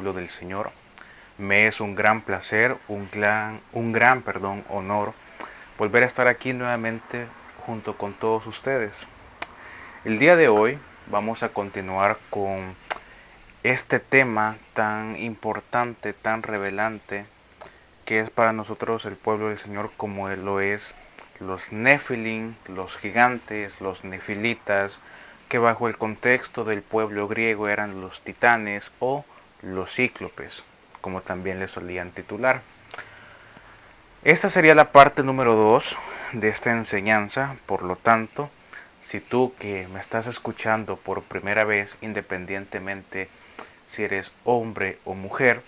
pueblo del Señor. Me es un gran placer, un gran honor volver a estar aquí nuevamente junto con todos ustedes. El día de hoy vamos a continuar con este tema tan importante, tan revelante, que es para nosotros el pueblo del Señor, como lo es los Nefilim, los gigantes, los nefilitas, que bajo el contexto del pueblo griego eran los titanes o los cíclopes, como también le solían titular. Esta sería la parte número 2 de esta enseñanza. Por lo tanto, si tú que me estás escuchando por primera vez, independientemente si eres hombre o mujer,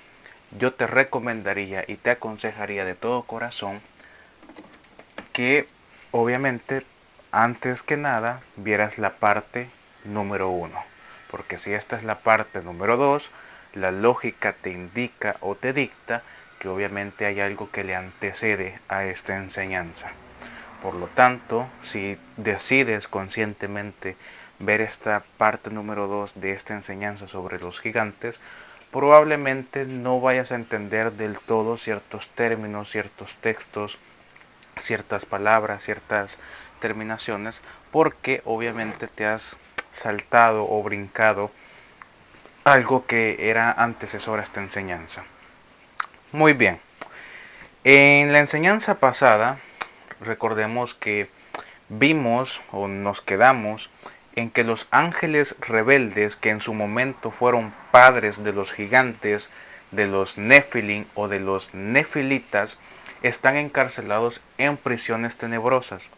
yo te recomendaría y te aconsejaría de todo corazón que obviamente antes que nada vieras la parte número 1, porque si esta es la parte número 2, la lógica te indica o te dicta que obviamente hay algo que le antecede a esta enseñanza. Por lo tanto, si decides conscientemente ver esta parte número 2 de esta enseñanza sobre los gigantes, probablemente no vayas a entender del todo ciertos términos, ciertos textos, ciertas palabras, ciertas terminaciones, porque obviamente te has saltado o brincado algo que era antecesor a esta enseñanza. Muy bien, en la enseñanza pasada, recordemos que vimos o nos quedamos en que los ángeles rebeldes, que en su momento fueron padres de los gigantes, de los Nefilim o de los Nefilitas, están encarcelados en prisiones tenebrosas,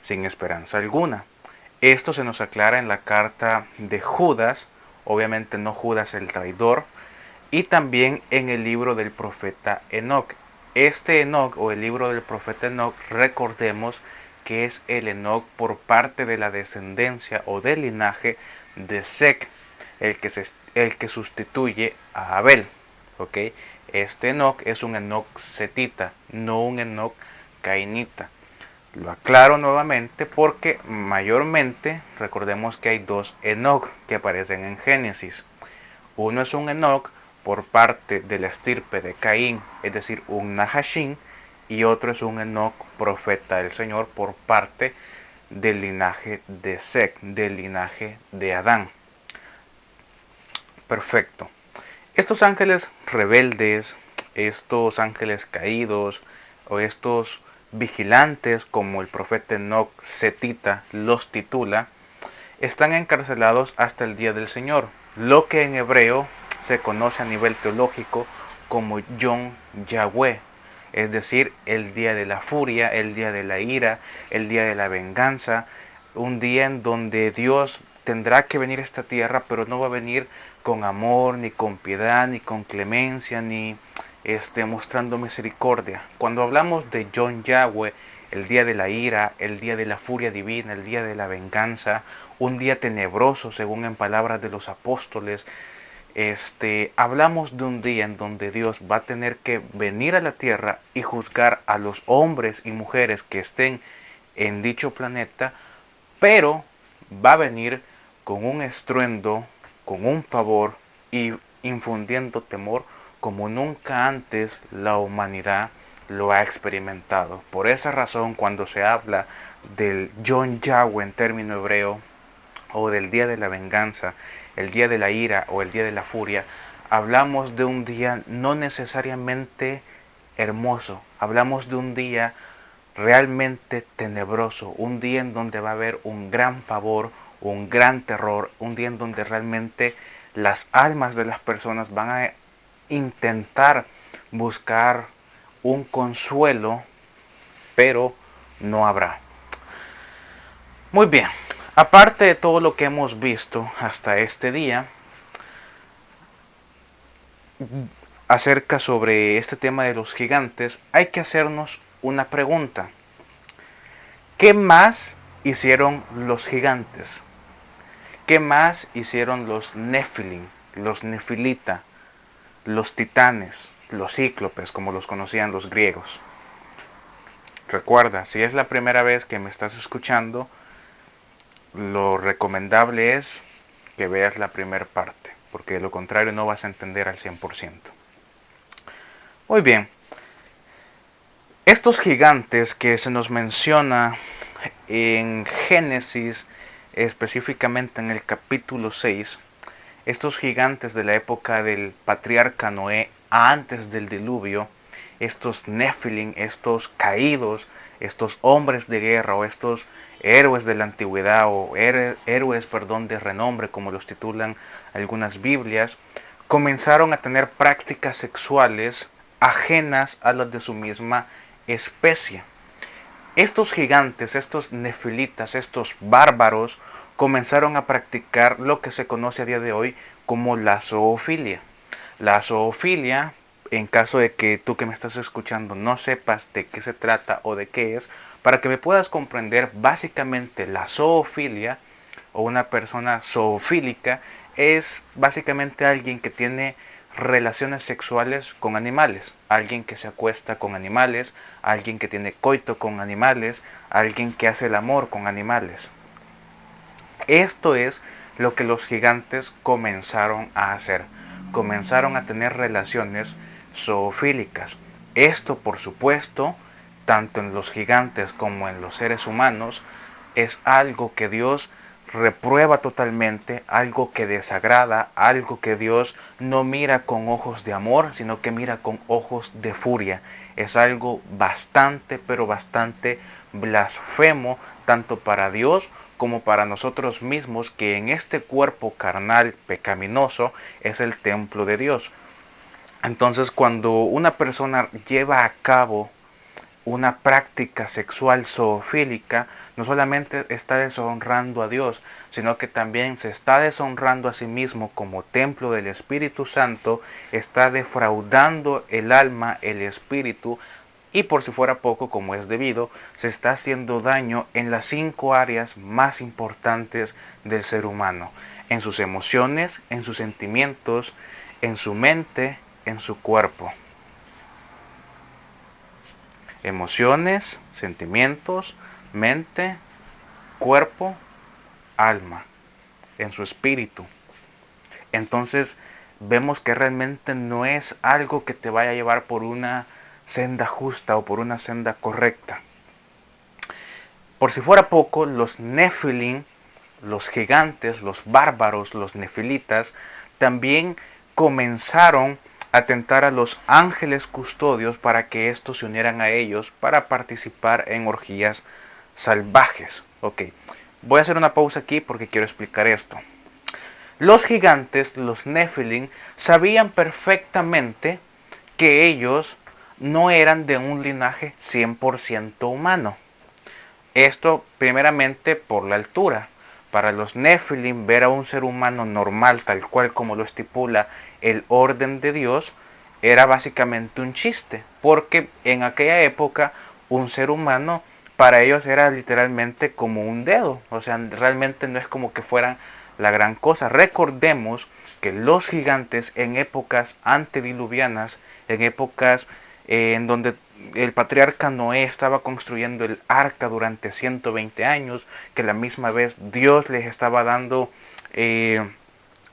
sin esperanza alguna. Esto se nos aclara en la carta de Judas, obviamente no Judas el traidor, y también en el libro del profeta Enoc. Este Enoc o el libro del profeta Enoc, recordemos que es el Enoc por parte de la descendencia o del linaje de Sec, el que sustituye a Abel. ¿Okay? Este Enoc es un Enoc setita, no un Enoc cainita. Lo aclaro nuevamente porque mayormente recordemos que hay dos Enoc que aparecen en Génesis. Uno es un Enoc por parte de la estirpe de Caín, es decir, un Nahashín, y otro es un Enoc, profeta del Señor, por parte del linaje de Sec, del linaje de Adán. Perfecto. Estos ángeles rebeldes, estos ángeles caídos, o estos vigilantes, como el profeta Enoc setita los titula, están encarcelados hasta el día del Señor, lo que en hebreo se conoce a nivel teológico como Yom Yahweh, es decir, el día de la furia, el día de la ira, el día de la venganza, un día en donde Dios tendrá que venir a esta tierra, pero no va a venir con amor, ni con piedad, ni con clemencia, ni mostrando misericordia. Cuando hablamos de Yom Yahweh, el día de la ira, el día de la furia divina, el día de la venganza, un día tenebroso, según en palabras de los apóstoles, hablamos de un día en donde Dios va a tener que venir a la tierra y juzgar a los hombres y mujeres que estén en dicho planeta, pero va a venir con un estruendo, con un pavor y infundiendo temor como nunca antes la humanidad lo ha experimentado. Por esa razón, cuando se habla del Yom Yahweh en término hebreo, o del día de la venganza, el día de la ira o el día de la furia, hablamos de un día no necesariamente hermoso, hablamos de un día realmente tenebroso, un día en donde va a haber un gran pavor, un gran terror, un día en donde realmente las almas de las personas van a intentar buscar un consuelo, pero no habrá. Muy bien, aparte de todo lo que hemos visto hasta este día acerca sobre este tema de los gigantes, hay que hacernos una pregunta. ¿Qué más hicieron los gigantes? ¿Qué más hicieron los Nefilim, los Nefilita, los titanes, los cíclopes, como los conocían los griegos? Recuerda, si es la primera vez que me estás escuchando, lo recomendable es que veas la primera parte, porque de lo contrario no vas a entender al 100%. Muy bien, estos gigantes que se nos menciona en Génesis, específicamente en el capítulo 6, estos gigantes de la época del patriarca Noé, antes del diluvio, estos Nephilim, estos caídos, estos hombres de guerra o estos héroes de la antigüedad o héroes, perdón, de renombre, como los titulan algunas Biblias, comenzaron a tener prácticas sexuales ajenas a las de su misma especie. Estos gigantes, estos nefilitas, estos bárbaros, comenzaron a practicar lo que se conoce a día de hoy como la zoofilia. La zoofilia, en caso de que tú que me estás escuchando no sepas de qué se trata o de qué es, para que me puedas comprender, básicamente la zoofilia o una persona zoofílica es básicamente alguien que tiene relaciones sexuales con animales, alguien que se acuesta con animales, alguien que tiene coito con animales, alguien que hace el amor con animales. Esto es lo que los gigantes comenzaron a hacer. Comenzaron a tener relaciones zoofílicas. Esto, por supuesto, tanto en los gigantes como en los seres humanos, es algo que Dios reprueba totalmente, algo que desagrada, algo que Dios no mira con ojos de amor, sino que mira con ojos de furia. Es algo bastante, pero bastante blasfemo, tanto para Dios como para nosotros mismos, que en este cuerpo carnal pecaminoso es el templo de Dios. Entonces, cuando una persona lleva a cabo una práctica sexual zoofílica, no solamente está deshonrando a Dios, sino que también se está deshonrando a sí mismo como templo del Espíritu Santo, está defraudando el alma, el espíritu, y por si fuera poco, como es debido, se está haciendo daño en las 5 áreas más importantes del ser humano: en sus emociones, en sus sentimientos, en su mente, en su cuerpo. Emociones, sentimientos, mente, cuerpo, alma, en su espíritu. Entonces vemos que realmente no es algo que te vaya a llevar por una senda justa o por una senda correcta. Por si fuera poco, los Nephilim, los gigantes, los bárbaros, los nefilitas, también comenzaron a tentar a los ángeles custodios para que estos se unieran a ellos para participar en orgías salvajes. Ok, voy a hacer una pausa aquí porque quiero explicar esto. Los gigantes, los Nephilim, sabían perfectamente que ellos no eran de un linaje 100% humano. Esto primeramente por la altura. Para los Nephilim, ver a un ser humano normal, tal cual como lo estipula el orden de Dios, era básicamente un chiste, porque en aquella época un ser humano para ellos era literalmente como un dedo, o sea, realmente no es como que fueran la gran cosa. Recordemos que los gigantes en épocas antediluvianas, en épocas en donde el patriarca Noé estaba construyendo el arca durante 120 años, que la misma vez Dios les estaba dando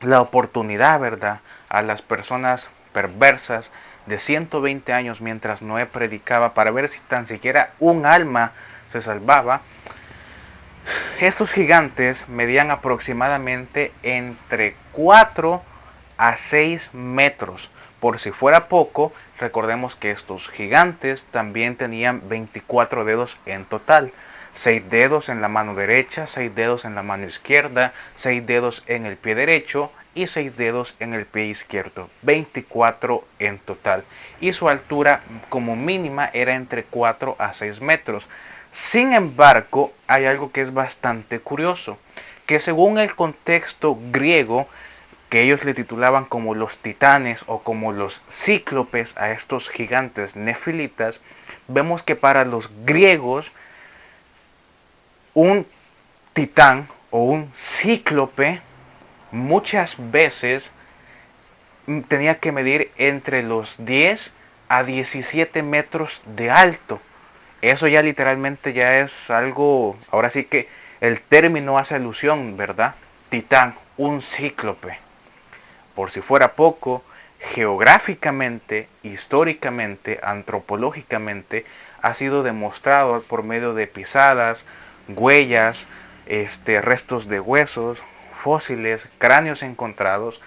la oportunidad, ¿verdad?, a las personas perversas de 120 años mientras Noé predicaba para ver si tan siquiera un alma se salvaba. Estos gigantes medían aproximadamente entre 4 a 6 metros. Por si fuera poco, recordemos que estos gigantes también tenían 24 dedos en total. 6 dedos en la mano derecha, 6 dedos en la mano izquierda, 6 dedos en el pie derecho y 6 dedos en el pie izquierdo. 24 en total. Y su altura como mínima era entre 4 a 6 metros. Sin embargo, hay algo que es bastante curioso, que según el contexto griego, que ellos le titulaban como los titanes o como los cíclopes a estos gigantes nefilitas, vemos que para los griegos un titán o un cíclope muchas veces tenía que medir entre los 10 a 17 metros de alto. Eso ya literalmente ya es algo, ahora sí que el término hace alusión, ¿verdad? Titán, un cíclope. por si fuera poco, geográficamente, históricamente, antropológicamente, ha sido demostrado por medio de pisadas, huellas, restos de huesos, fósiles, cráneos encontrados,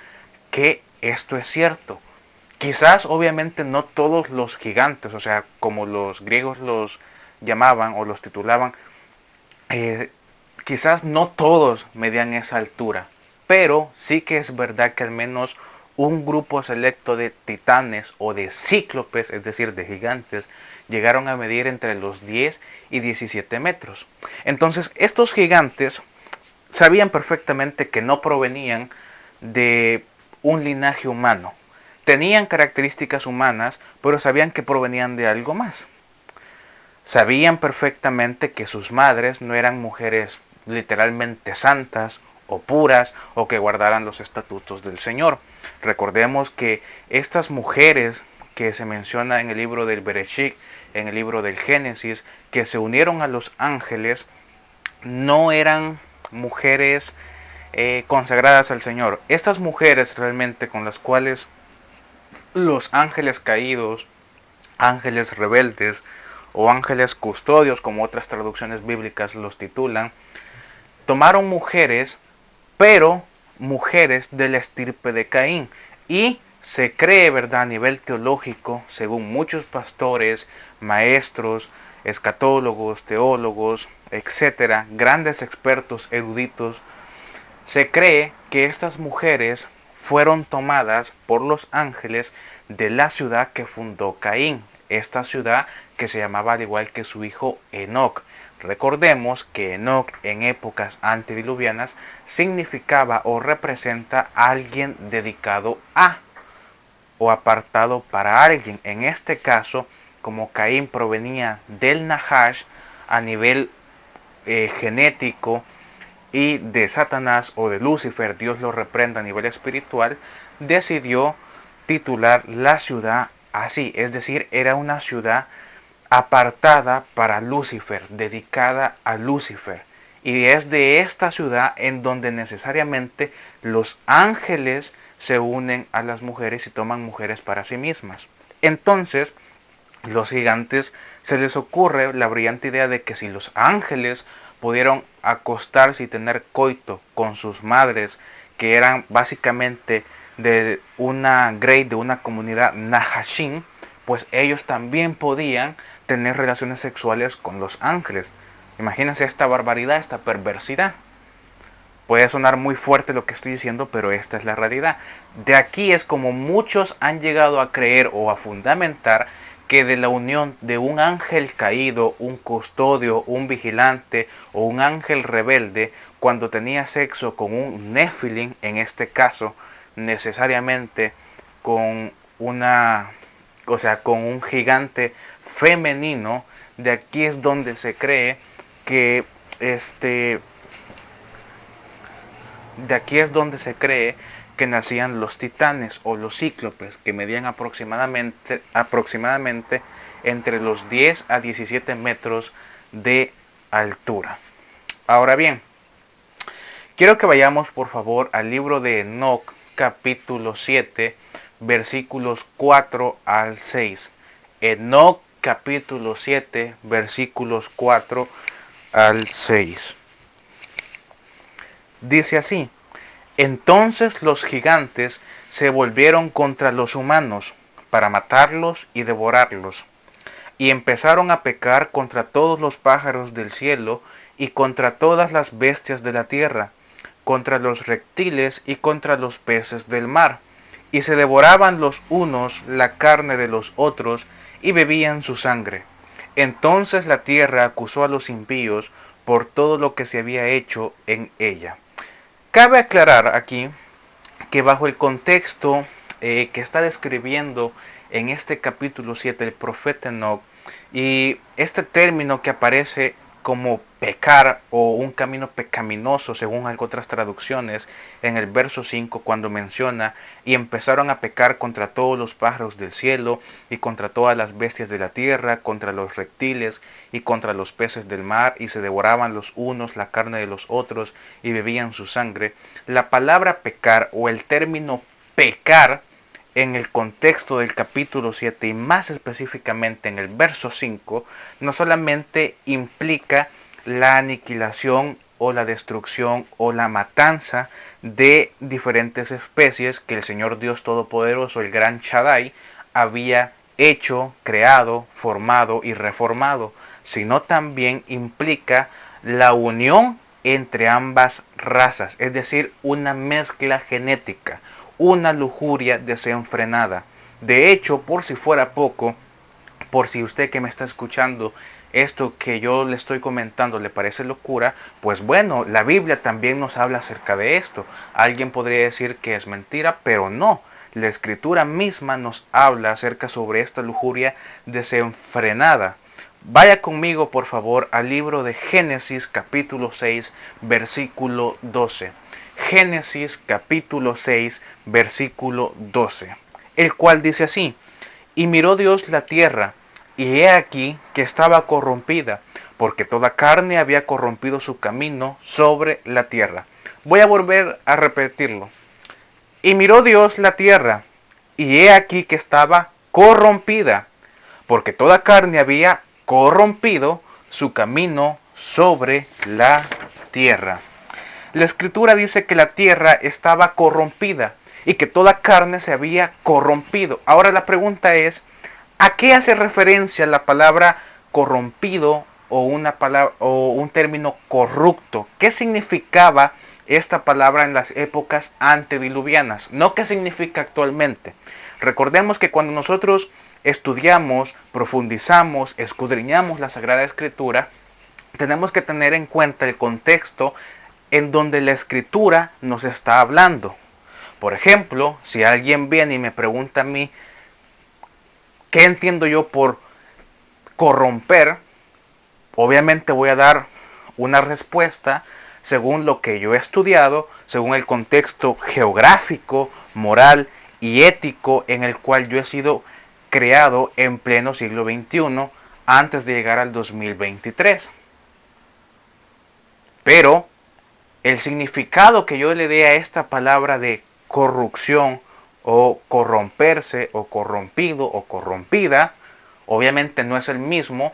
que esto es cierto. Quizás obviamente no todos los gigantes, o sea, como los griegos los llamaban o los titulaban, eh, quizás no todos medían esa altura, pero sí que es verdad que al menos un grupo selecto de titanes o de cíclopes, es decir, de gigantes, llegaron a medir entre los 10 y 17 metros. Entonces, estos gigantes sabían perfectamente que no provenían de un linaje humano. Tenían características humanas, pero sabían que provenían de algo más. Sabían perfectamente que sus madres no eran mujeres literalmente santas o puras o que guardaran los estatutos del Señor. Recordemos que estas mujeres que se menciona en el libro del Bereshit, en el libro del Génesis, que se unieron a los ángeles, no eran mujeres consagradas al Señor. Estas mujeres realmente con las cuales los ángeles caídos, ángeles rebeldes o ángeles custodios, como otras traducciones bíblicas los titulan, tomaron mujeres, pero mujeres de la estirpe de Caín. Y se cree, ¿verdad?, a nivel teológico, según muchos pastores, maestros, escatólogos, teólogos, etcétera, grandes expertos eruditos, se cree que estas mujeres fueron tomadas por los ángeles de la ciudad que fundó Caín, esta ciudad que se llamaba al igual que su hijo Enoc. Recordemos que Enoc en épocas antediluvianas significaba o representa a alguien dedicado a o apartado para alguien. En este caso, como Caín provenía del Nahash a nivel genético y de Satanás o de Lucifer, Dios lo reprenda a nivel espiritual, decidió titular la ciudad así, es decir, era una ciudad apartada para Lucifer, dedicada a Lucifer. Y es de esta ciudad en donde necesariamente los ángeles se unen a las mujeres y toman mujeres para sí mismas. Entonces, los gigantes se les ocurre la brillante idea de que si los ángeles pudieron acostarse y tener coito con sus madres, que eran básicamente de una grade, de una comunidad Nahashim, pues ellos también podían tener relaciones sexuales con los ángeles. Imagínense esta barbaridad, esta perversidad. Puede sonar muy fuerte lo que estoy diciendo, pero esta es la realidad. De aquí es como muchos han llegado a creer o a fundamentar que de la unión de un ángel caído, un custodio, un vigilante o un ángel rebelde, cuando tenía sexo con un Nephilim, en este caso, necesariamente con con un gigante femenino, de aquí es donde se cree que de aquí es donde se cree que nacían los titanes o los cíclopes, que medían aproximadamente entre los 10 a 17 metros de altura. Ahora bien, quiero que vayamos por favor al libro de Enoc, capítulo 7, versículos 4 al 6. Enoc, capítulo 7, versículos 4 al 6. Dice así: entonces los gigantes se volvieron contra los humanos para matarlos y devorarlos, y empezaron a pecar contra todos los pájaros del cielo y contra todas las bestias de la tierra, contra los reptiles y contra los peces del mar, y se devoraban los unos la carne de los otros y bebían su sangre. Entonces la tierra acusó a los impíos por todo lo que se había hecho en ella. Cabe aclarar aquí que bajo el contexto que está describiendo en este capítulo 7 el profeta Enoc, y este término que aparece como pecar o un camino pecaminoso según otras traducciones en el verso 5, cuando menciona y empezaron a pecar contra todos los pájaros del cielo y contra todas las bestias de la tierra, contra los reptiles y contra los peces del mar, y se devoraban los unos la carne de los otros y bebían su sangre. La palabra pecar o el término pecar en el contexto del capítulo 7 y más específicamente en el verso 5, no solamente implica la aniquilación o la destrucción o la matanza de diferentes especies que el Señor Dios Todopoderoso, el Gran Shaddai, había hecho, creado, formado y reformado, sino también implica la unión entre ambas razas, es decir, una mezcla genética, una lujuria desenfrenada. De hecho, por si fuera poco, por si usted que me está escuchando, esto que yo le estoy comentando le parece locura, pues bueno, la Biblia también nos habla acerca de esto. Alguien podría decir que es mentira, pero no. La Escritura misma nos habla acerca sobre esta lujuria desenfrenada. Vaya conmigo, por favor, al libro de Génesis capítulo 6, versículo 12. Génesis capítulo 6, versículo 12, el cual dice así: y miró Dios la tierra, y he aquí que estaba corrompida, porque toda carne había corrompido su camino sobre la tierra. Voy a volver a repetirlo. Y miró Dios la tierra, y he aquí que estaba corrompida, porque toda carne había corrompido su camino sobre la tierra. La Escritura dice que la tierra estaba corrompida y que toda carne se había corrompido. Ahora la pregunta es, ¿a qué hace referencia la palabra corrompido o un término corrupto? ¿Qué significaba esta palabra en las épocas antediluvianas? No qué significa actualmente. Recordemos que cuando nosotros estudiamos, profundizamos, escudriñamos la Sagrada Escritura, tenemos que tener en cuenta el contexto en donde la Escritura nos está hablando. Por ejemplo, si alguien viene y me pregunta a mí, ¿qué entiendo yo por corromper? Obviamente voy a dar una respuesta según lo que yo he estudiado, según el contexto geográfico, moral y ético en el cual yo he sido creado en pleno siglo XXI antes de llegar al 2023. Pero el significado que yo le dé a esta palabra de corrupción o corromperse o corrompido o corrompida, obviamente no es el mismo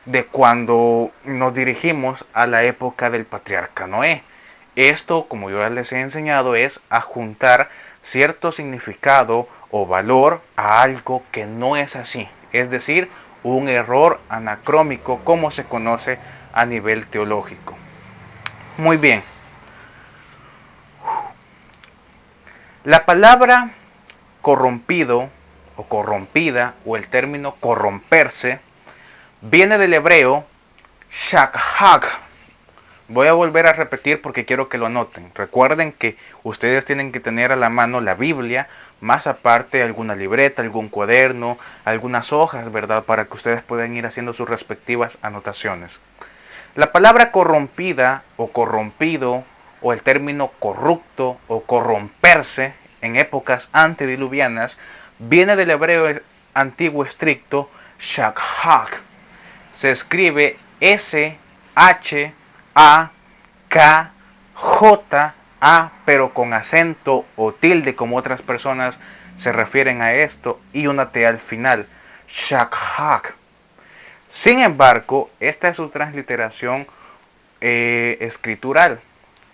de cuando nos dirigimos a la época del patriarca Noé. Esto, como yo ya les he enseñado, es adjuntar cierto significado o valor a algo que no es así. Es decir, un error anacrónico, como se conoce a nivel teológico. Muy bien. La palabra corrompido o corrompida o el término corromperse viene del hebreo shakhak. Voy a volver a repetir porque quiero que lo anoten. Recuerden que ustedes tienen que tener a la mano la Biblia, más aparte alguna libreta, algún cuaderno, algunas hojas, ¿verdad? Para que ustedes puedan ir haciendo sus respectivas anotaciones. La palabra corrompida o corrompido o el término corrupto o corromperse en épocas antediluvianas viene del hebreo antiguo estricto shakhak. Se escribe S-H-A-K-J-A, pero con acento o tilde como otras personas se refieren a esto, y una T al final. Shakhak. Sin embargo, esta es su transliteración escritural,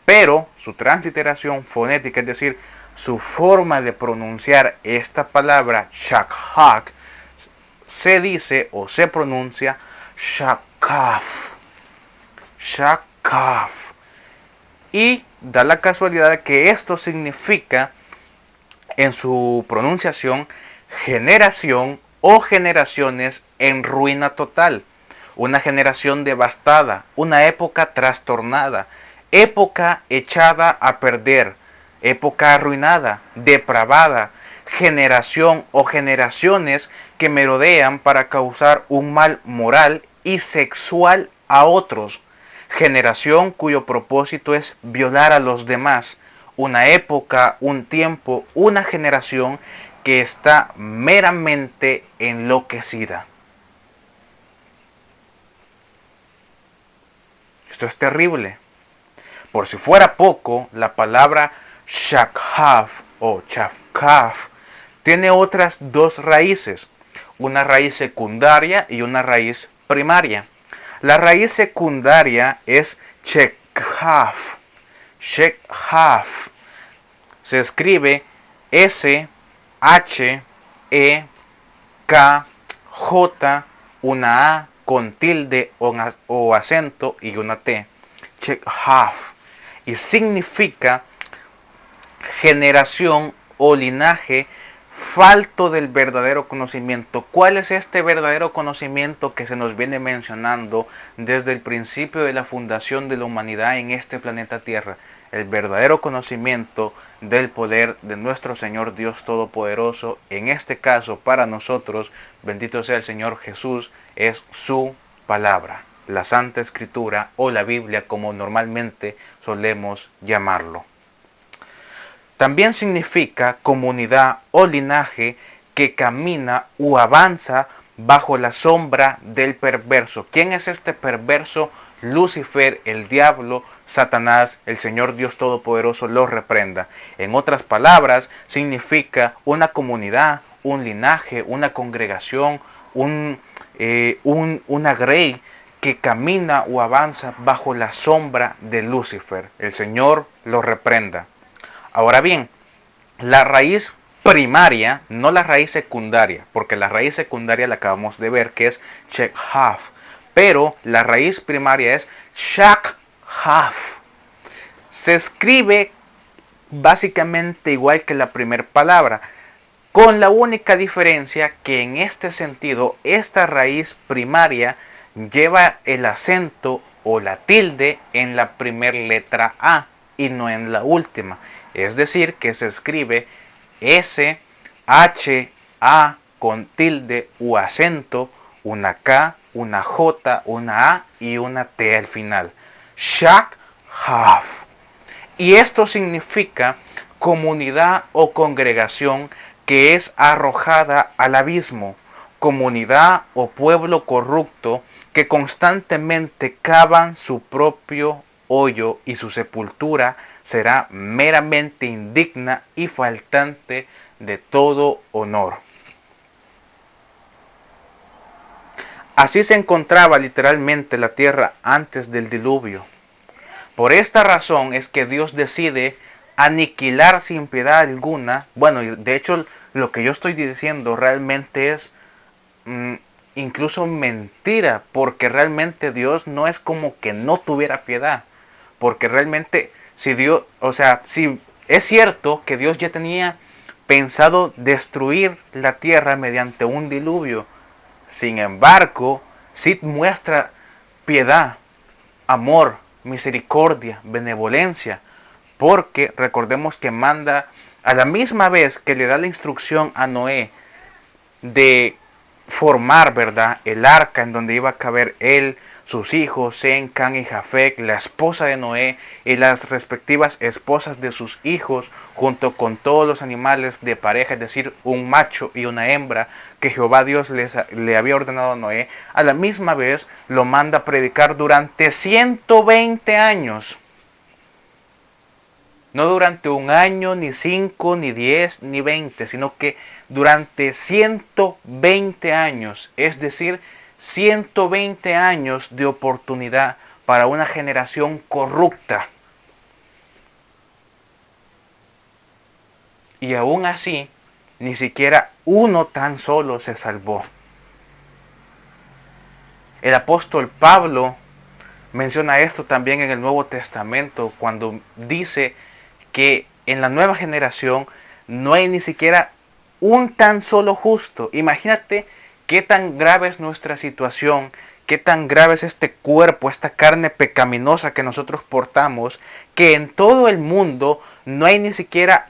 pero su transliteración fonética, es decir, su forma de pronunciar esta palabra shakhak, se dice o se pronuncia shakaf. Shakaf. Y da la casualidad de que esto significa en su pronunciación generación o generaciones en ruina total, una generación devastada, una época trastornada, época echada a perder, época arruinada, depravada, generación o generaciones que merodean para causar un mal moral y sexual a otros, generación cuyo propósito es violar a los demás, una época, un tiempo, una generación que está meramente enloquecida. Esto es terrible. Por si fuera poco, la palabra shakhaf o kaf, tiene otras dos raíces, una raíz secundaria y una raíz primaria. La raíz secundaria es shekhaf. Shekhaf. Se escribe S, H, E, K, J, una A con tilde o acento y una T. Shekhaf. Y significa generación o linaje falto del verdadero conocimiento. ¿Cuál es este verdadero conocimiento que se nos viene mencionando desde el principio de la fundación de la humanidad en este planeta Tierra? El verdadero conocimiento del poder de nuestro Señor Dios Todopoderoso, en este caso para nosotros, bendito sea el Señor Jesús, es su palabra, la Santa Escritura o la Biblia como normalmente solemos llamarlo. También significa comunidad o linaje que camina o avanza bajo la sombra del perverso. ¿Quién es este perverso? Lucifer, el diablo, Satanás, el Señor Dios Todopoderoso lo reprenda. En otras palabras, significa una comunidad, un linaje, una congregación, una grey que camina o avanza bajo la sombra de Lucifer. El Señor lo reprenda. Ahora bien, la raíz primaria, no la raíz secundaria, porque la raíz secundaria la acabamos de ver, que es shekhaf, pero la raíz primaria es shakhaf. Se escribe básicamente igual que la primera palabra, con la única diferencia que en este sentido, esta raíz primaria lleva el acento o la tilde en la primera letra A y no en la última. Es decir, que se escribe S, H, A con tilde u acento, una K, una J, una A y una T al final. Shakhaf. Y esto significa comunidad o congregación que es arrojada al abismo, comunidad o pueblo corrupto que constantemente cavan su propio hoyo y su sepultura será meramente indigna y faltante de todo honor. Así se encontraba literalmente la tierra antes del diluvio. Por esta razón es que Dios decide aniquilar sin piedad alguna. Bueno, de hecho lo que yo estoy diciendo realmente es incluso mentira, porque realmente Dios no es como que no tuviera piedad, porque realmente si Dios, o sea, si es cierto que Dios ya tenía pensado destruir la tierra mediante un diluvio, sin embargo, sí muestra piedad, amor, misericordia, benevolencia, porque recordemos que manda a la misma vez que le da la instrucción a Noé de formar, ¿verdad?, el arca en donde iba a caber él, sus hijos, Sem, Cam y Jafet, la esposa de Noé y las respectivas esposas de sus hijos, junto con todos los animales de pareja, es decir, un macho y una hembra, que Jehová Dios le había ordenado a Noé, a la misma vez lo manda a predicar durante 120 años. No durante un año, ni 5, ni 10, ni 20, sino que durante 120 años, es decir, 120 años de oportunidad para una generación corrupta. Y aún así, ni siquiera uno tan solo se salvó. El apóstol Pablo menciona esto también en el Nuevo Testamento cuando dice que en la nueva generación no hay ni siquiera un tan solo justo. Imagínate qué tan grave es nuestra situación, qué tan grave es este cuerpo, esta carne pecaminosa que nosotros portamos, que en todo el mundo no hay ni siquiera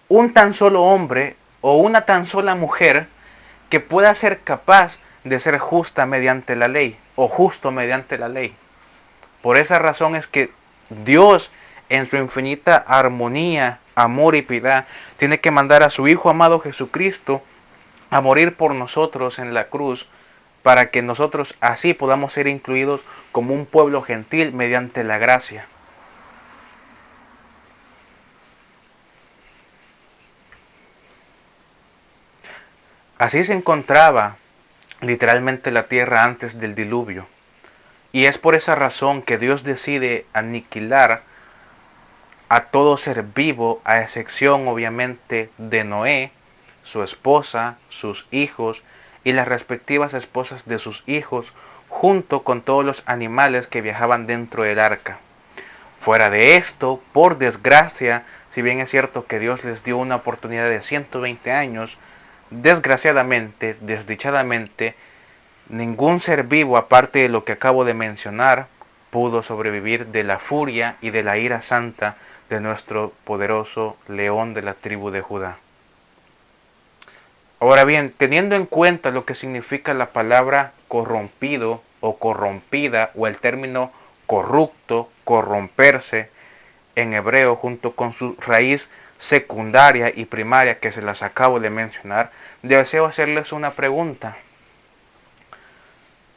un tan solo hombre o una tan sola mujer que pueda ser capaz de ser justa mediante la ley o justo mediante la ley. Por esa razón es que Dios, en su infinita armonía, amor y piedad, tiene que mandar a su Hijo amado Jesucristo a morir por nosotros en la cruz, para que nosotros así podamos ser incluidos como un pueblo gentil mediante la gracia. Así se encontraba literalmente la tierra antes del diluvio. Y es por esa razón que Dios decide aniquilar a todo ser vivo, a excepción obviamente de Noé, su esposa, sus hijos y las respectivas esposas de sus hijos, junto con todos los animales que viajaban dentro del arca. Fuera de esto, por desgracia, si bien es cierto que Dios les dio una oportunidad de 120 años, desgraciadamente, desdichadamente, ningún ser vivo, aparte de lo que acabo de mencionar, pudo sobrevivir de la furia y de la ira santa de nuestro poderoso león de la tribu de Judá. Ahora bien, teniendo en cuenta lo que significa la palabra corrompido o corrompida o el término corrupto, corromperse en hebreo, junto con su raíz secundaria y primaria que se las acabo de mencionar, deseo hacerles una pregunta.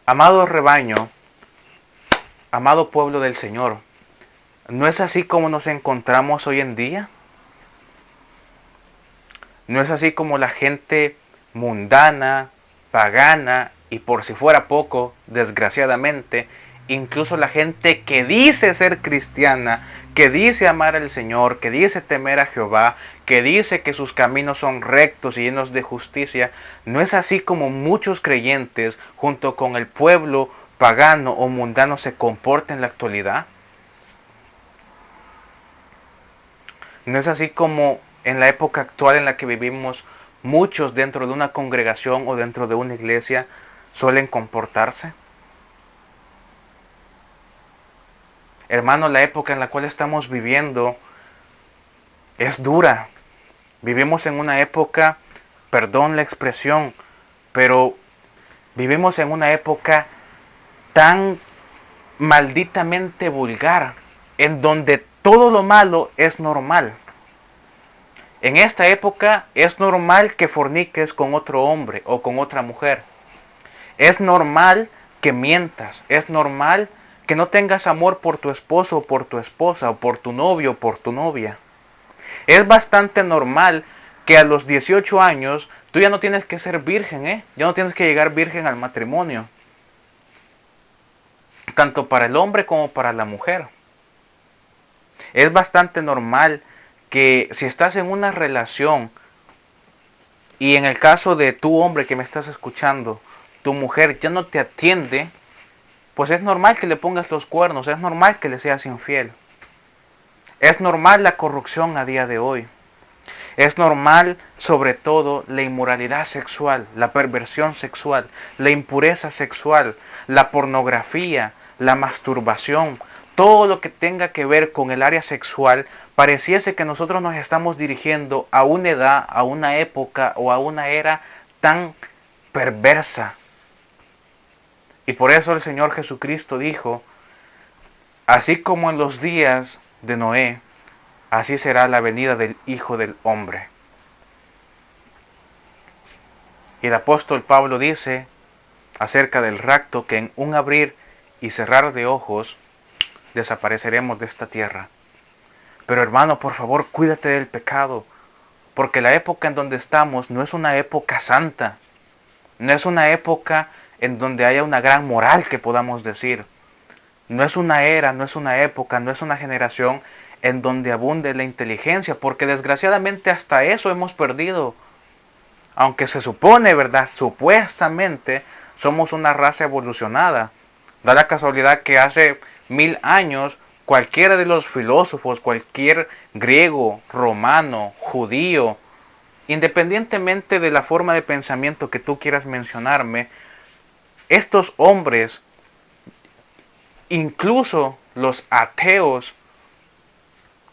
Amado rebaño, amado pueblo del Señor, ¿no es así como nos encontramos hoy en día? ¿No es así como la gente mundana, pagana y por si fuera poco, desgraciadamente, incluso la gente que dice ser cristiana, que dice amar al Señor, que dice temer a Jehová, que dice que sus caminos son rectos y llenos de justicia, no es así como muchos creyentes junto con el pueblo pagano o mundano se comportan en la actualidad? ¿No es así como en la época actual en la que vivimos muchos dentro de una congregación o dentro de una iglesia suelen comportarse? Hermano, la época en la cual estamos viviendo es dura. Vivimos en una época, perdón la expresión, pero vivimos en una época tan malditamente vulgar, en donde todo lo malo es normal. En esta época es normal que forniques con otro hombre o con otra mujer. Es normal que mientas. Es normal que no tengas amor por tu esposo o por tu esposa o por tu novio o por tu novia. Es bastante normal que a los 18 años tú ya no tienes que ser virgen, ya no tienes que llegar virgen al matrimonio. Tanto para el hombre como para la mujer. Es bastante normal que si estás en una relación y en el caso de tu hombre que me estás escuchando, tu mujer ya no te atiende, pues es normal que le pongas los cuernos, es normal que le seas infiel. Es normal la corrupción a día de hoy. Es normal, sobre todo, la inmoralidad sexual, la perversión sexual, la impureza sexual, la pornografía, la masturbación, todo lo que tenga que ver con el área sexual. Pareciese que nosotros nos estamos dirigiendo a una edad, a una época o a una era tan perversa. Y por eso el Señor Jesucristo dijo, así como en los días de Noé, así será la venida del Hijo del Hombre. Y el apóstol Pablo dice acerca del rapto que en un abrir y cerrar de ojos desapareceremos de esta tierra. Pero hermano, por favor, cuídate del pecado, porque la época en donde estamos no es una época santa, no es una época en donde haya una gran moral que podamos decir. No es una era, no es una época, no es una generación en donde abunde la inteligencia, porque desgraciadamente hasta eso hemos perdido. Aunque se supone, ¿verdad? Supuestamente somos una raza evolucionada. Da la casualidad que hace 1000 años cualquiera de los filósofos, cualquier griego, romano, judío, independientemente de la forma de pensamiento que tú quieras mencionarme, estos hombres, incluso los ateos,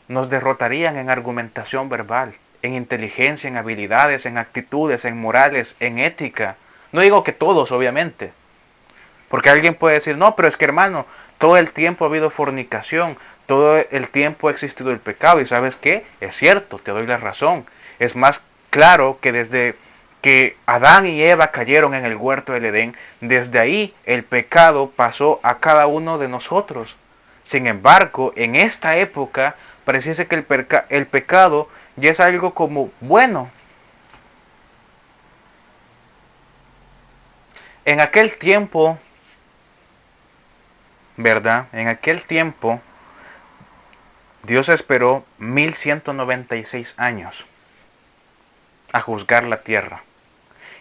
nos derrotarían en argumentación verbal, en inteligencia, en habilidades, en actitudes, en morales, en ética. No digo que todos, obviamente. Porque alguien puede decir, no, pero es que hermano, todo el tiempo ha habido fornicación, todo el tiempo ha existido el pecado. ¿Y sabes qué? Es cierto, te doy la razón. Es más claro que desde que Adán y Eva cayeron en el huerto del Edén, desde ahí el pecado pasó a cada uno de nosotros. Sin embargo, en esta época pareciese que el pecado ya es algo como bueno. En aquel tiempo, ¿verdad? En aquel tiempo, Dios esperó 1196 años a juzgar la tierra.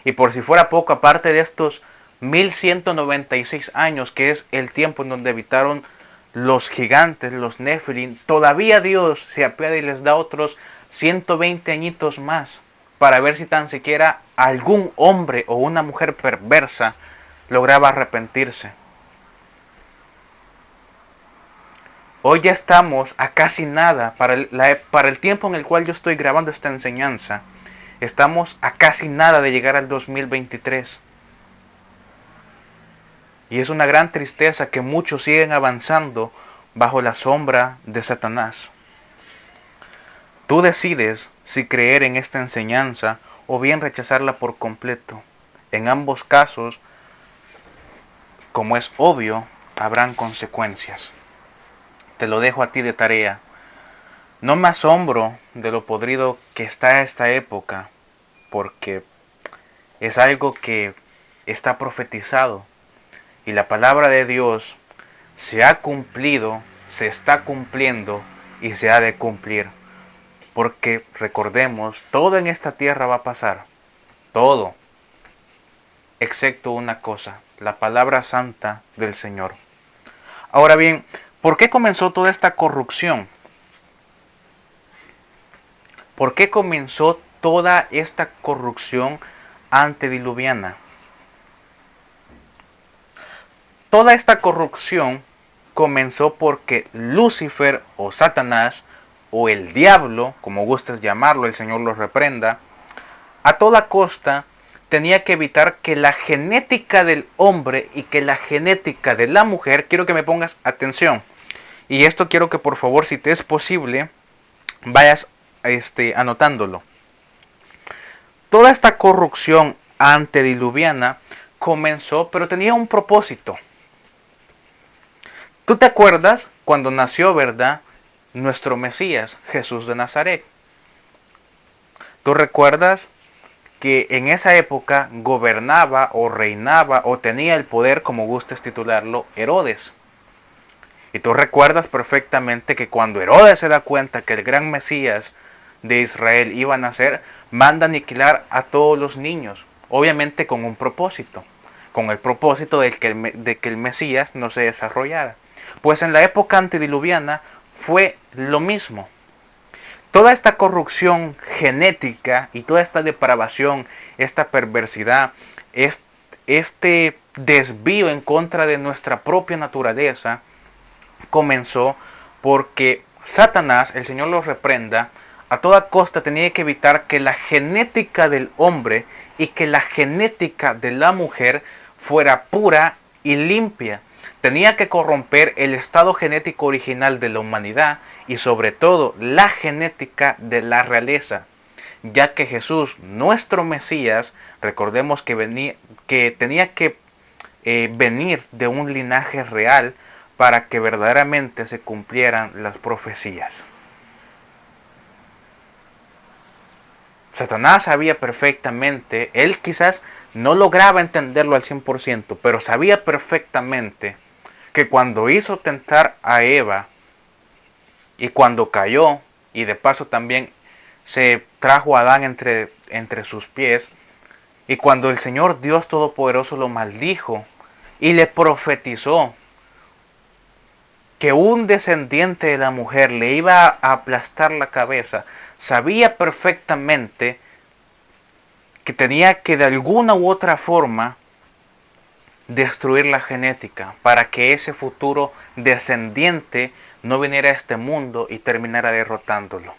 Y por si fuera poco, aparte de estos 1196 años, que es el tiempo en donde habitaron los gigantes, los Nephilim, todavía Dios se apiada y les da otros 120 añitos más para ver si tan siquiera algún hombre o una mujer perversa lograba arrepentirse. Hoy ya estamos a casi nada, para el tiempo en el cual yo estoy grabando esta enseñanza, estamos a casi nada de llegar al 2023. Y es una gran tristeza que muchos siguen avanzando bajo la sombra de Satanás. Tú decides si creer en esta enseñanza o bien rechazarla por completo. En ambos casos, como es obvio, habrán consecuencias. Te lo dejo a ti de tarea. No me asombro de lo podrido que está esta época, porque es algo que está profetizado. Y la palabra de Dios se ha cumplido, se está cumpliendo y se ha de cumplir. Porque recordemos, todo en esta tierra va a pasar. Todo. Excepto una cosa, la palabra santa del Señor. Ahora bien, ¿por qué comenzó toda esta corrupción? ¿Por qué comenzó toda esta corrupción antediluviana? Toda esta corrupción comenzó porque Lucifer o Satanás o el diablo, como gustes llamarlo, el Señor lo reprenda, a toda costa tenía que evitar que la genética del hombre y que la genética de la mujer, quiero que me pongas atención, y esto quiero que por favor, si te es posible, vayas anotándolo. Toda esta corrupción antediluviana comenzó, pero tenía un propósito. ¿Tú te acuerdas cuando nació, verdad, nuestro Mesías, Jesús de Nazaret? ¿Tú recuerdas que en esa época gobernaba o reinaba o tenía el poder, como gustes titularlo, Herodes? Y tú recuerdas perfectamente que cuando Herodes se da cuenta que el gran Mesías de Israel iba a nacer, manda aniquilar a todos los niños, obviamente con un propósito, con el propósito de que el Mesías no se desarrollara. Pues en la época antediluviana fue lo mismo. Toda esta corrupción genética y toda esta depravación, esta perversidad, este desvío en contra de nuestra propia naturaleza, comenzó porque Satanás, el Señor lo reprenda, a toda costa tenía que evitar que la genética del hombre y que la genética de la mujer fuera pura y limpia. Tenía que corromper el estado genético original de la humanidad y sobre todo la genética de la realeza, ya que Jesús, nuestro Mesías, recordemos que tenía que venir de un linaje real para que verdaderamente se cumplieran las profecías. Satanás sabía perfectamente, él quizás no lograba entenderlo al 100%, pero sabía perfectamente que cuando hizo tentar a Eva y cuando cayó, y de paso también se trajo a Adán entre sus pies, y cuando el Señor Dios Todopoderoso lo maldijo y le profetizó que un descendiente de la mujer le iba a aplastar la cabeza, sabía perfectamente que tenía que de alguna u otra forma destruir la genética para que ese futuro descendiente no viniera a este mundo y terminara derrotándolo.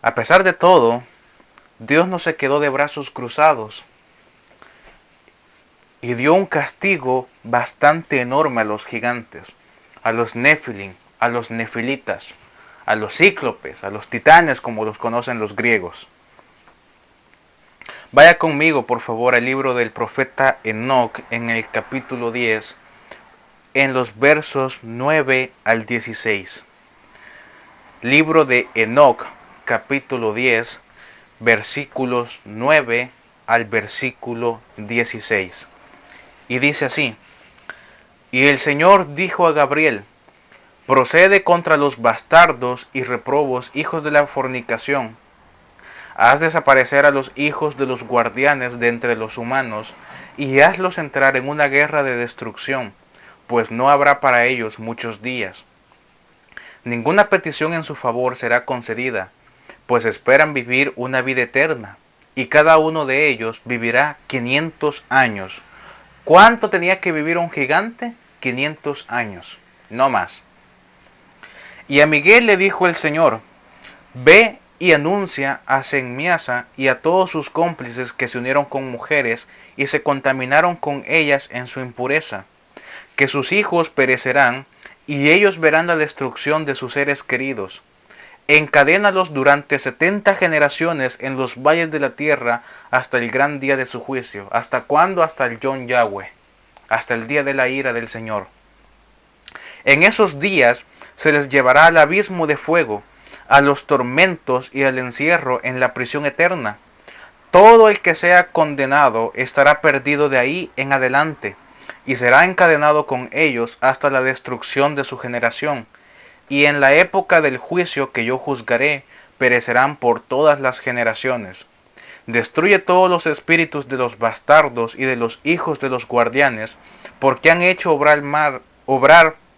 A pesar de todo, Dios no se quedó de brazos cruzados y dio un castigo bastante enorme a los gigantes, a los Nephilim, a los nefilitas, a los cíclopes, a los titanes como los conocen los griegos. Vaya conmigo por favor al libro del profeta Enoc en el capítulo 10, en los versos 9 al 16. Libro de Enoc, capítulo 10, versículos 9 al versículo 16. Y dice así: Y el Señor dijo a Gabriel: procede contra los bastardos y reprobos, hijos de la fornicación. Haz desaparecer a los hijos de los guardianes de entre los humanos, y hazlos entrar en una guerra de destrucción, pues no habrá para ellos muchos días. Ninguna petición en su favor será concedida, pues esperan vivir una vida eterna, y cada uno de ellos vivirá 500 años. ¿Cuánto tenía que vivir un gigante? 500 años, no más. Y a Miguel le dijo el Señor: ve y anuncia a Semmiasa y a todos sus cómplices que se unieron con mujeres y se contaminaron con ellas en su impureza, que sus hijos perecerán y ellos verán la destrucción de sus seres queridos. Encadénalos durante 70 generaciones en los valles de la tierra hasta el gran día de su juicio. ¿Hasta cuándo? Hasta el Yom Yahweh, hasta el día de la ira del Señor. En esos días se les llevará al abismo de fuego, a los tormentos y al encierro en la prisión eterna. Todo el que sea condenado estará perdido de ahí en adelante, y será encadenado con ellos hasta la destrucción de su generación. Y en la época del juicio que yo juzgaré, perecerán por todas las generaciones. Destruye todos los espíritus de los bastardos y de los hijos de los guardianes, porque han hecho obrar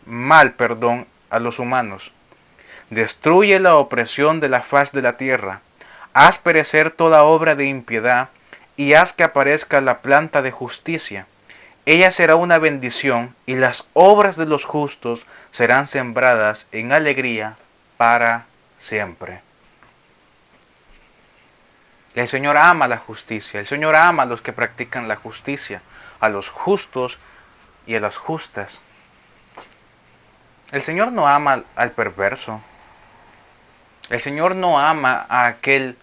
mal a los humanos. Destruye la opresión de la faz de la tierra. Haz perecer toda obra de impiedad, y haz que aparezca la planta de justicia. Ella será una bendición, y las obras de los justos serán sembradas en alegría para siempre. El Señor ama la justicia. El Señor ama a los que practican la justicia, a los justos y a las justas. El Señor no ama al perverso. El Señor no ama a aquel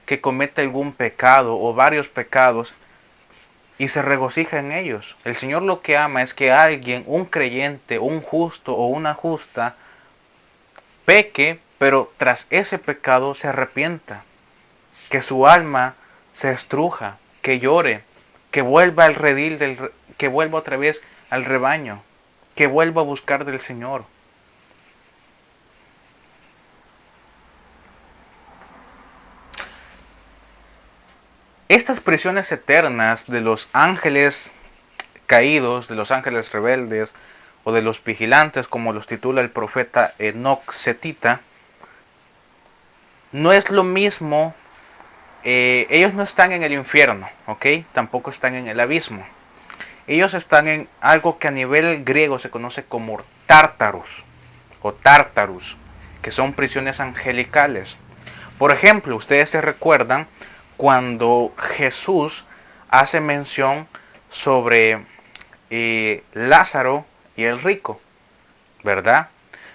que comete algún pecado o varios pecados y se regocija en ellos. El Señor lo que ama es que alguien, un creyente, un justo o una justa, peque, pero tras ese pecado se arrepienta, que su alma se estruja, que llore, que vuelva al redil, que vuelva otra vez al rebaño, que vuelva a buscar del Señor. Estas prisiones eternas de los ángeles caídos, de los ángeles rebeldes o de los vigilantes, como los titula el profeta Enoc Setita, no es lo mismo. Ellos no están en el infierno, ¿ok? Tampoco están en el abismo. Ellos están en algo que a nivel griego se conoce como tártaros o tártarus, que son prisiones angelicales. Por ejemplo, ustedes se recuerdan cuando Jesús hace mención sobre Lázaro y el rico, ¿verdad?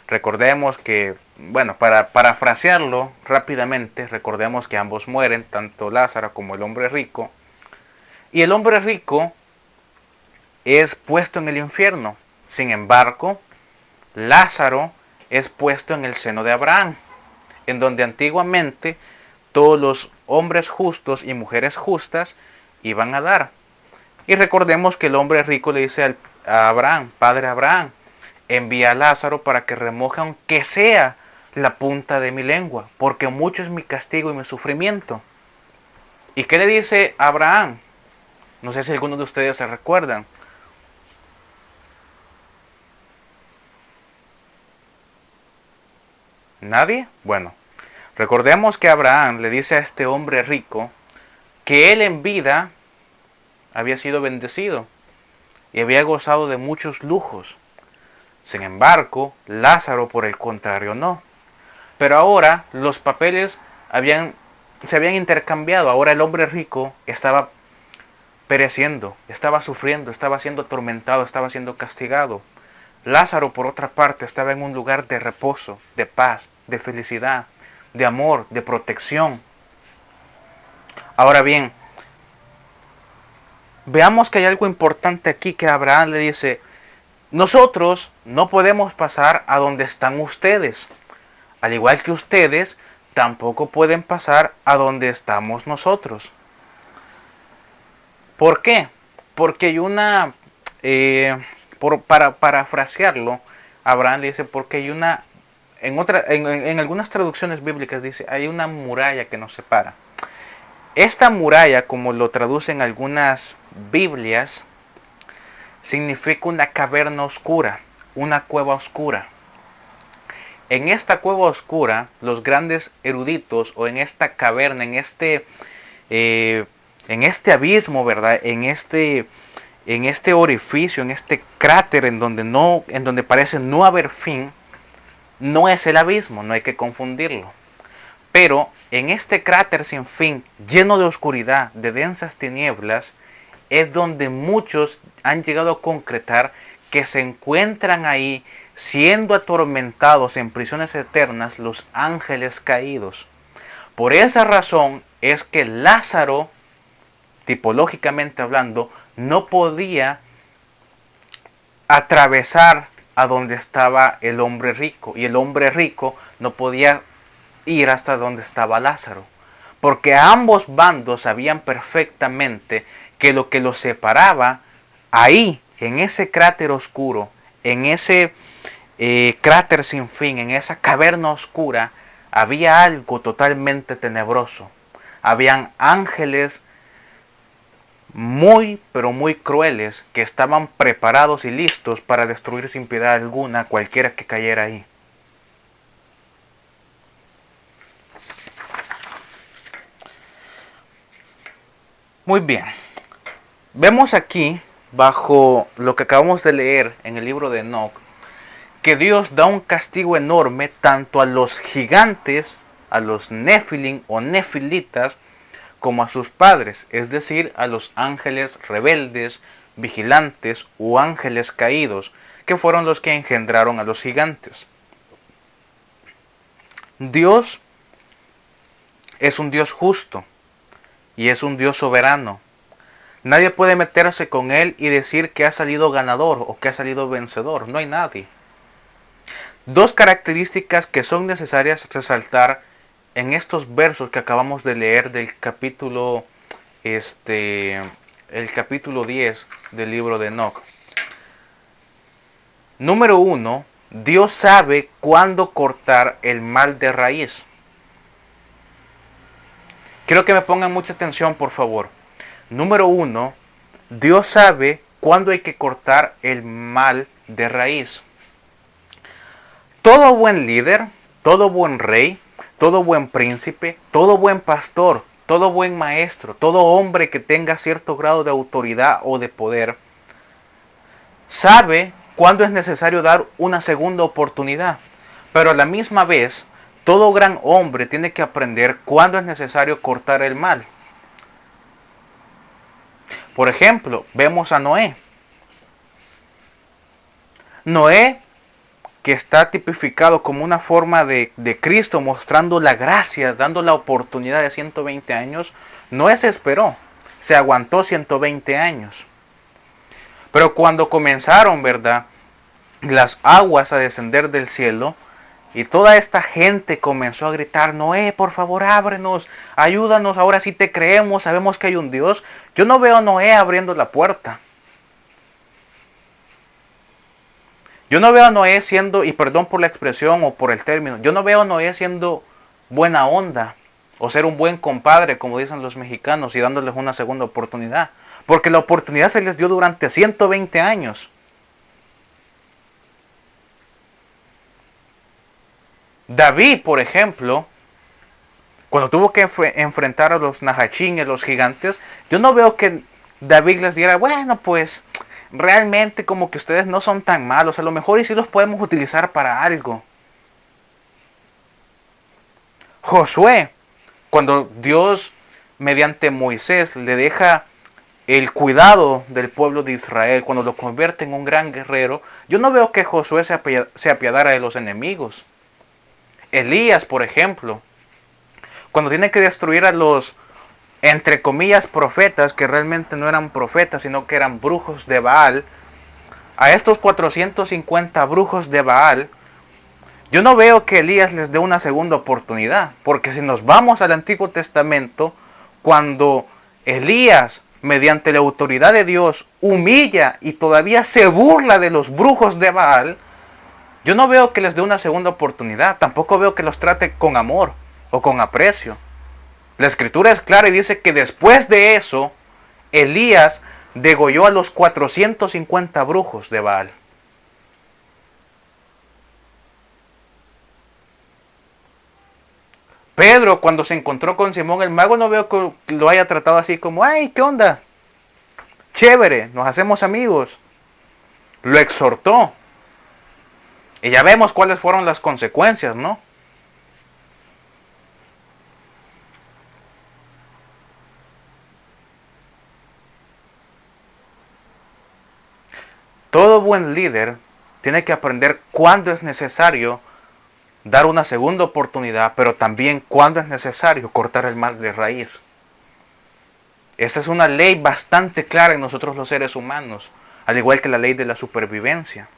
Recordemos que, bueno, para parafrasearlo rápidamente, recordemos que ambos mueren, tanto Lázaro como el hombre rico. Y el hombre rico es puesto en el infierno. Sin embargo, Lázaro es puesto en el seno de Abraham, en donde antiguamente todos los hombres justos y mujeres justas iban a dar. Y recordemos que el hombre rico le dice a Abraham: Padre Abraham, envía a Lázaro para que remoje aunque sea la punta de mi lengua, porque mucho es mi castigo y mi sufrimiento. ¿Y qué le dice Abraham? No sé si algunos de ustedes se recuerdan. ¿Nadie? Bueno, recordemos que Abraham le dice a este hombre rico que él en vida había sido bendecido y había gozado de muchos lujos. Sin embargo, Lázaro por el contrario no. Pero ahora los papeles se habían intercambiado. Ahora el hombre rico estaba pereciendo, estaba sufriendo, estaba siendo atormentado, estaba siendo castigado. Lázaro, por otra parte, estaba en un lugar de reposo, de paz, de felicidad, de amor, de protección. Ahora bien, veamos que hay algo importante aquí que Abraham le dice: nosotros no podemos pasar a donde están ustedes. Al igual que ustedes, tampoco pueden pasar a donde estamos nosotros. ¿Por qué? Porque hay una, para parafrasearlo, Abraham dice, porque hay una, en algunas traducciones bíblicas dice, hay una muralla que nos separa. Esta muralla, como lo traducen algunas Biblias, significa una caverna oscura, una cueva oscura. En esta cueva oscura, los grandes eruditos, o en esta caverna, en este abismo, ¿verdad? En este orificio, en este cráter en donde parece no haber fin, no es el abismo, no hay que confundirlo. Pero en este cráter sin fin, lleno de oscuridad, de densas tinieblas, es donde muchos han llegado a concretar que se encuentran ahí siendo atormentados en prisiones eternas los ángeles caídos. Por esa razón es que Lázaro, tipológicamente hablando, no podía atravesar a donde estaba el hombre rico, y el hombre rico no podía ir hasta donde estaba Lázaro, porque ambos bandos sabían perfectamente que lo que los separaba ahí, en ese cráter oscuro, en ese cráter sin fin, en esa caverna oscura, había algo totalmente tenebroso. Habían ángeles muy, pero muy crueles, que estaban preparados y listos para destruir sin piedad alguna a cualquiera que cayera ahí. Muy bien. Vemos aquí, bajo lo que acabamos de leer en el libro de Enoc, que Dios da un castigo enorme tanto a los gigantes, a los nefilim o nefilitas, como a sus padres, es decir, a los ángeles rebeldes, vigilantes o ángeles caídos, que fueron los que engendraron a los gigantes. Dios es un Dios justo y es un Dios soberano. Nadie puede meterse con Él y decir que ha salido ganador o que ha salido vencedor. No hay nadie. Dos características que son necesarias resaltar en estos versos que acabamos de leer del capítulo, el capítulo 10 del libro de Enoc. Número 1, Dios sabe cuándo cortar el mal de raíz. Quiero que me pongan mucha atención, por favor. Número 1, Dios sabe cuándo hay que cortar el mal de raíz. Todo buen líder, todo buen rey, todo buen príncipe, todo buen pastor, todo buen maestro, todo hombre que tenga cierto grado de autoridad o de poder, sabe cuándo es necesario dar una segunda oportunidad. Pero a la misma vez, todo gran hombre tiene que aprender cuándo es necesario cortar el mal. Por ejemplo, vemos a Noé. Noé, que está tipificado como una forma de Cristo, mostrando la gracia, dando la oportunidad de 120 años, no se esperó, se aguantó 120 años. Pero cuando comenzaron, ¿verdad?, las aguas a descender del cielo, y toda esta gente comenzó a gritar, Noé, por favor, ábrenos, ayúdanos, ahora sí te creemos, sabemos que hay un Dios. Yo no veo a Noé abriendo la puerta. Yo no veo a Noé siendo, y perdón por la expresión o por el término, yo no veo a Noé siendo buena onda o ser un buen compadre, como dicen los mexicanos, y dándoles una segunda oportunidad. Porque la oportunidad se les dio durante 120 años. David, por ejemplo, cuando tuvo que enfrentar a los Nahachines, los gigantes, yo no veo que David les diera, bueno, pues realmente como que ustedes no son tan malos, a lo mejor y sí los podemos utilizar para algo. Josué, cuando Dios mediante Moisés le deja el cuidado del pueblo de Israel, cuando lo convierte en un gran guerrero, yo no veo que Josué se apiadara de los enemigos. Elías, por ejemplo, cuando tiene que destruir a los, entre comillas, profetas, que realmente no eran profetas, sino que eran brujos de Baal, a estos 450 brujos de Baal, Yo no veo que Elías les dé una segunda oportunidad, porque si nos vamos al Antiguo Testamento, cuando Elías, mediante la autoridad de Dios, humilla y todavía se burla de los brujos de Baal, yo no veo que les dé una segunda oportunidad, tampoco veo que los trate con amor o con aprecio. La escritura es clara y dice que después de eso, Elías degolló a los 450 brujos de Baal. Pedro, cuando se encontró con Simón el mago, no veo que lo haya tratado así como, ay, ¿qué onda? Chévere, nos hacemos amigos. Lo exhortó. Y ya vemos cuáles fueron las consecuencias, ¿no? Todo buen líder tiene que aprender cuándo es necesario dar una segunda oportunidad, pero también cuándo es necesario cortar el mal de raíz. Esa es una ley bastante clara en nosotros los seres humanos, al igual que la ley de la supervivencia.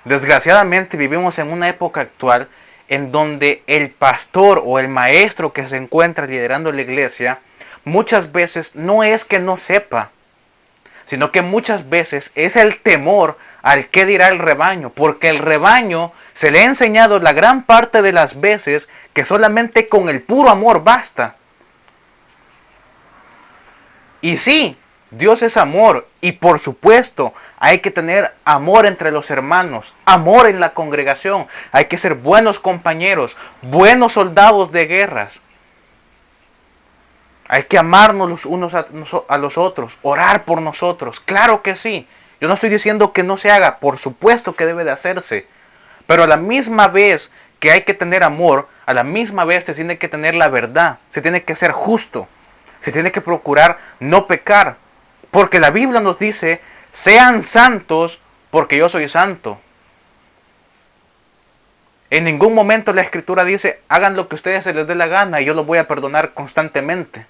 Desgraciadamente vivimos en una época actual en donde el pastor o el maestro que se encuentra liderando la iglesia muchas veces no es que no sepa, sino que muchas veces es el temor al qué dirá el rebaño, porque el rebaño se le ha enseñado la gran parte de las veces que solamente con el puro amor basta. Y sí, Dios es amor y por supuesto hay que tener amor entre los hermanos, amor en la congregación, hay que ser buenos compañeros, buenos soldados de guerras. Hay que amarnos los unos a los otros, orar por nosotros, claro que sí. Yo no estoy diciendo que no se haga, por supuesto que debe de hacerse. Pero a la misma vez que hay que tener amor, a la misma vez se tiene que tener la verdad, se tiene que ser justo, se tiene que procurar no pecar. Porque la Biblia nos dice, sean santos porque yo soy santo. En ningún momento la Escritura dice, hagan lo que a ustedes se les dé la gana y yo los voy a perdonar constantemente.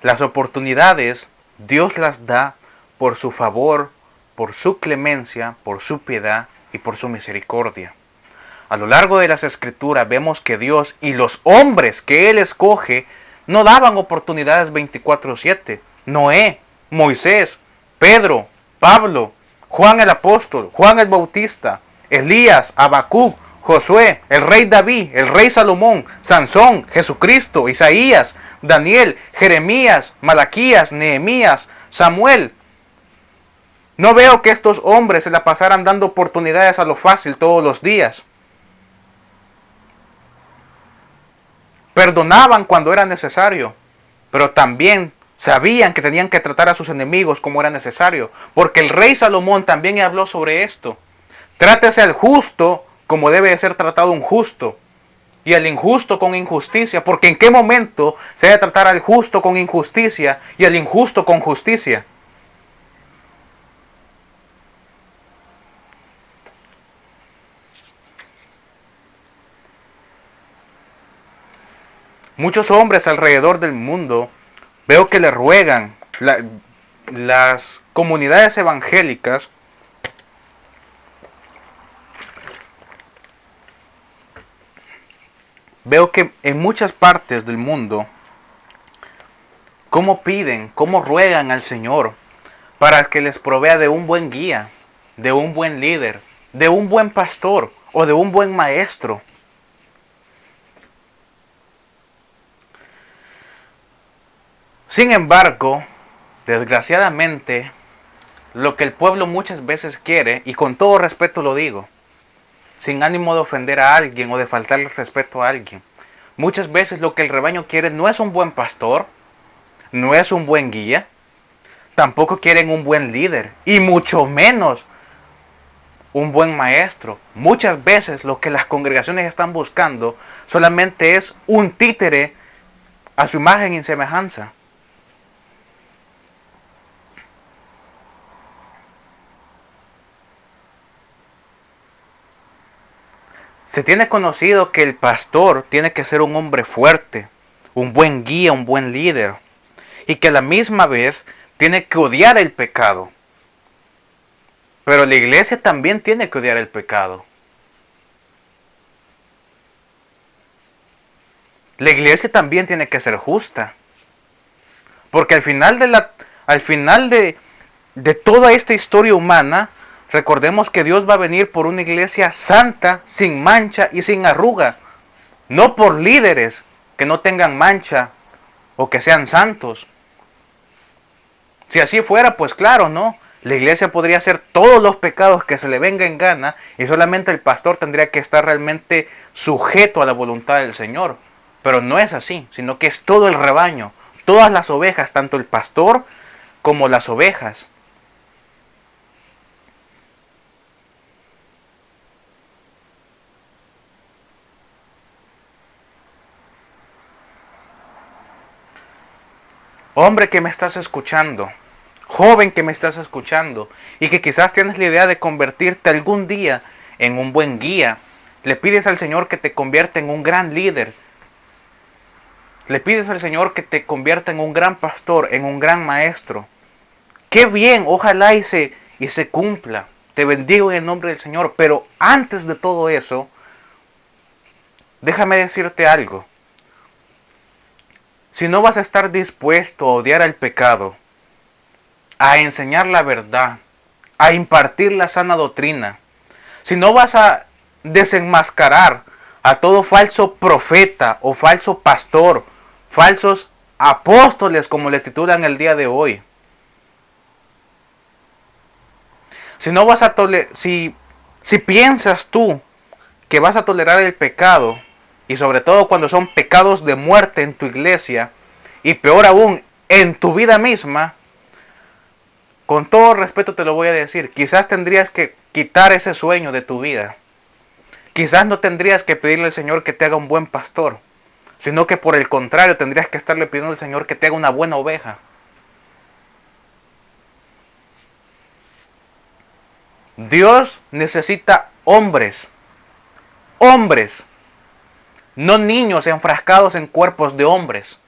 Las oportunidades Dios las da por su favor, por su clemencia, por su piedad y por su misericordia. A lo largo de las escrituras vemos que Dios y los hombres que Él escoge no daban oportunidades 24/7. Noé, Moisés, Pedro, Pablo, Juan el apóstol, Juan el bautista, Elías, Habacuc, Josué, el rey David, el rey Salomón, Sansón, Jesucristo, Isaías, Daniel, Jeremías, Malaquías, Nehemías, Samuel. No veo que estos hombres se la pasaran dando oportunidades a lo fácil todos los días. Perdonaban cuando era necesario, pero también sabían que tenían que tratar a sus enemigos como era necesario, porque el rey Salomón también habló sobre esto. Trátese al justo como debe de ser tratado un justo, y al injusto con injusticia, porque en qué momento se debe tratar al justo con injusticia y al injusto con justicia. Muchos hombres alrededor del mundo veo que le ruegan, las comunidades evangélicas veo que en muchas partes del mundo cómo piden, cómo ruegan al Señor para que les provea de un buen guía, de un buen líder, de un buen pastor o de un buen maestro. Sin embargo, desgraciadamente, lo que el pueblo muchas veces quiere, y con todo respeto lo digo, sin ánimo de ofender a alguien o de faltarle respeto a alguien, muchas veces lo que el rebaño quiere no es un buen pastor, no es un buen guía, tampoco quieren un buen líder, y mucho menos un buen maestro. Muchas veces lo que las congregaciones están buscando solamente es un títere a su imagen y semejanza. Se tiene conocido que el pastor tiene que ser un hombre fuerte, un buen guía, un buen líder, y que a la misma vez tiene que odiar el pecado. Pero la iglesia también tiene que odiar el pecado. La iglesia también tiene que ser justa. Porque al final de toda esta historia humana, recordemos que Dios va a venir por una iglesia santa, sin mancha y sin arruga. No por líderes que no tengan mancha o que sean santos. Si así fuera, pues claro, ¿no? La iglesia podría hacer todos los pecados que se le venga en gana y solamente el pastor tendría que estar realmente sujeto a la voluntad del Señor. Pero no es así, sino que es todo el rebaño, todas las ovejas, tanto el pastor como las ovejas. Hombre que me estás escuchando, joven que me estás escuchando y que quizás tienes la idea de convertirte algún día en un buen guía, le pides al Señor que te convierta en un gran líder, le pides al Señor que te convierta en un gran pastor, en un gran maestro. Qué bien, ojalá y se cumpla. Te bendigo en el nombre del Señor. Pero antes de todo eso, déjame decirte algo. Si no vas a estar dispuesto a odiar al pecado, a enseñar la verdad, a impartir la sana doctrina, si no vas a desenmascarar a todo falso profeta o falso pastor, falsos apóstoles como le titulan el día de hoy, si no vas a si piensas tú que vas a tolerar el pecado, y sobre todo cuando son pecados de muerte en tu iglesia, y peor aún, en tu vida misma, con todo respeto te lo voy a decir, quizás tendrías que quitar ese sueño de tu vida. Quizás no tendrías que pedirle al Señor que te haga un buen pastor, sino que por el contrario tendrías que estarle pidiendo al Señor que te haga una buena oveja. Dios necesita hombres, no niños enfrascados en cuerpos de hombres.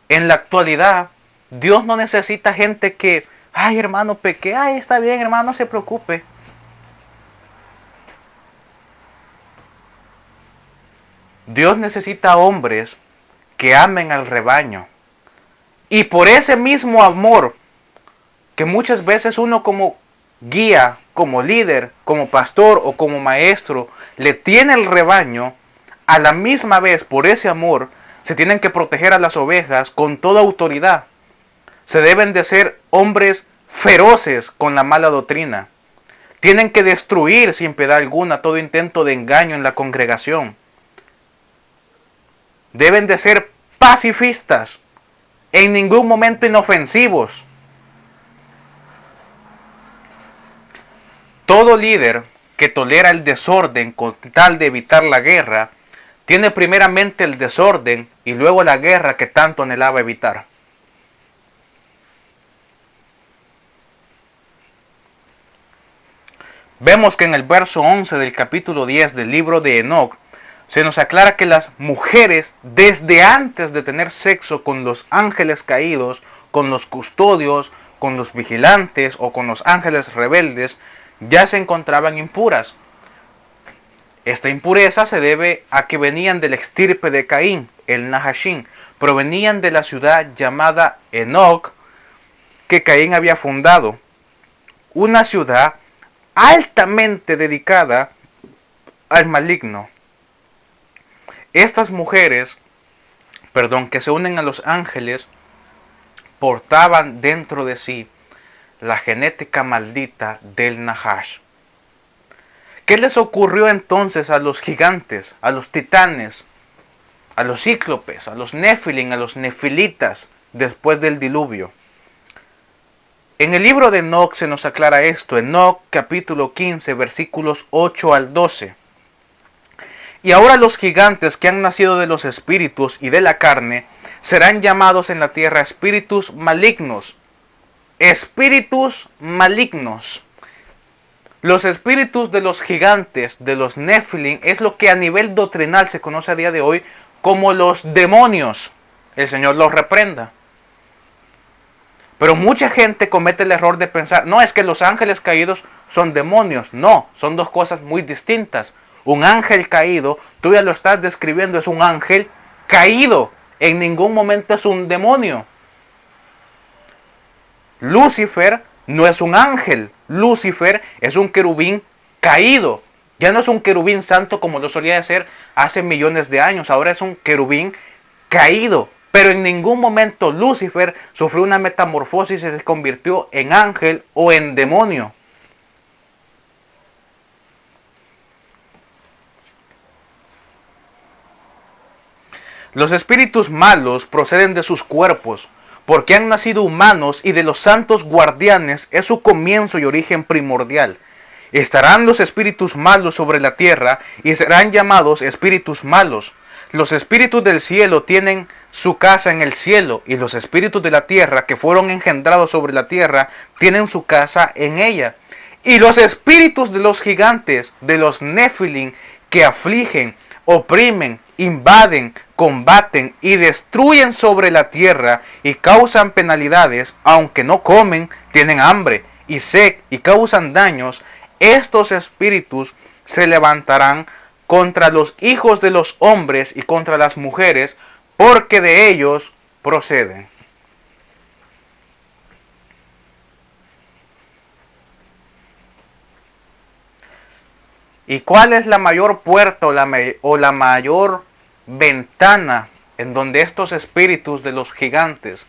En la actualidad, Dios no necesita gente que, ay hermano, pequé, ay está bien hermano, no se preocupe. Dios necesita hombres que amen al rebaño. Y por ese mismo amor que muchas veces uno como guía, como líder, como pastor o como maestro le tiene el rebaño, a la misma vez por ese amor se tienen que proteger a las ovejas con toda autoridad. Se deben de ser hombres feroces con la mala doctrina. Tienen que destruir sin piedad alguna todo intento de engaño en la congregación. Deben de ser pacifistas, en ningún momento inofensivos. Todo líder que tolera el desorden con tal de evitar la guerra, tiene primeramente el desorden y luego la guerra que tanto anhelaba evitar. Vemos que en el verso 11 del capítulo 10 del libro de Enoc, se nos aclara que las mujeres, desde antes de tener sexo con los ángeles caídos, con los custodios, con los vigilantes o con los ángeles rebeldes, ya se encontraban impuras. Esta impureza se debe a que venían del extirpe de Caín, el Nahashín, provenían de la ciudad llamada Enoc, que Caín había fundado, una ciudad altamente dedicada al maligno. Estas mujeres, que se unen a los ángeles, portaban dentro de sí la genética maldita del Nahash. ¿Qué les ocurrió entonces a los gigantes, a los titanes, a los cíclopes, a los nefilim, a los nefilitas después del diluvio? En el libro de Enoc se nos aclara esto, Enoc capítulo 15 versículos 8 al 12. Y ahora los gigantes que han nacido de los espíritus y de la carne serán llamados en la tierra espíritus malignos. Espíritus malignos. Los espíritus de los gigantes, de los Nephilim, es lo que a nivel doctrinal se conoce a día de hoy como los demonios. El Señor los reprenda. Pero mucha gente comete el error de pensar, no, es que los ángeles caídos son demonios. No, son dos cosas muy distintas. Un ángel caído, tú ya lo estás describiendo, es un ángel caído. En ningún momento es un demonio. Lucifer no es un ángel. Lucifer es un querubín caído. Ya no es un querubín santo como lo solía ser hace millones de años. Ahora es un querubín caído. Pero en ningún momento Lucifer sufrió una metamorfosis y se convirtió en ángel o en demonio. Los espíritus malos proceden de sus cuerpos, porque han nacido humanos y de los santos guardianes es su comienzo y origen primordial. Estarán los espíritus malos sobre la tierra y serán llamados espíritus malos. Los espíritus del cielo tienen su casa en el cielo y los espíritus de la tierra que fueron engendrados sobre la tierra tienen su casa en ella. Y los espíritus de los gigantes, de los Nephilim, que afligen, oprimen, invaden, combaten y destruyen sobre la tierra y causan penalidades, aunque no comen, tienen hambre y sed y causan daños, estos espíritus se levantarán contra los hijos de los hombres y contra las mujeres, porque de ellos proceden. ¿Y cuál es la mayor puerta o la mayor ventana en donde estos espíritus de los gigantes,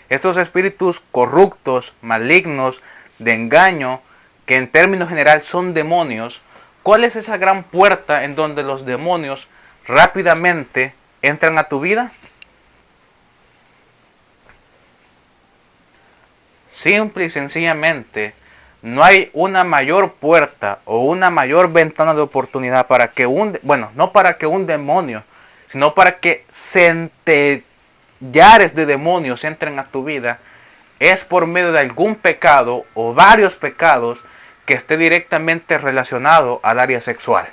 estos espíritus corruptos, malignos, de engaño, que en términos general son demonios, cuál es esa gran puerta en donde los demonios rápidamente entran a tu vida? Simple y sencillamente, no hay una mayor puerta o una mayor ventana de oportunidad para que no para que un demonio, sino para que centenares de demonios entren a tu vida, es por medio de algún pecado o varios pecados que esté directamente relacionado al área sexual.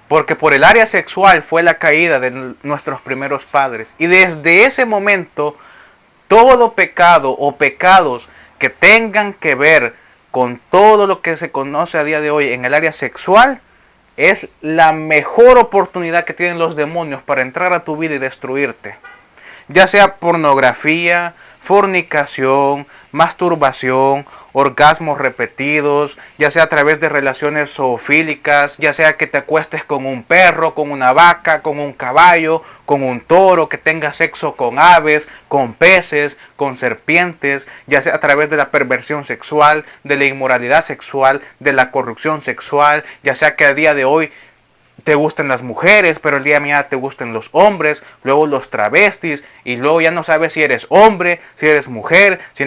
Porque por el área sexual fue la caída de nuestros primeros padres. Y desde ese momento, todo pecado o pecados que tengan que ver con todo lo que se conoce a día de hoy en el área sexual, es la mejor oportunidad que tienen los demonios para entrar a tu vida y destruirte. Ya sea pornografía, fornicación, masturbación, orgasmos repetidos, ya sea a través de relaciones zoofílicas, ya sea que te acuestes con un perro, con una vaca, con un caballo, con un toro, que tengas sexo con aves, con peces, con serpientes, ya sea a través de la perversión sexual, de la inmoralidad sexual, de la corrupción sexual, ya sea que a día de hoy te gustan las mujeres, pero el día de mañana te gustan los hombres, luego los travestis, y luego ya no sabes si eres hombre, si eres mujer, si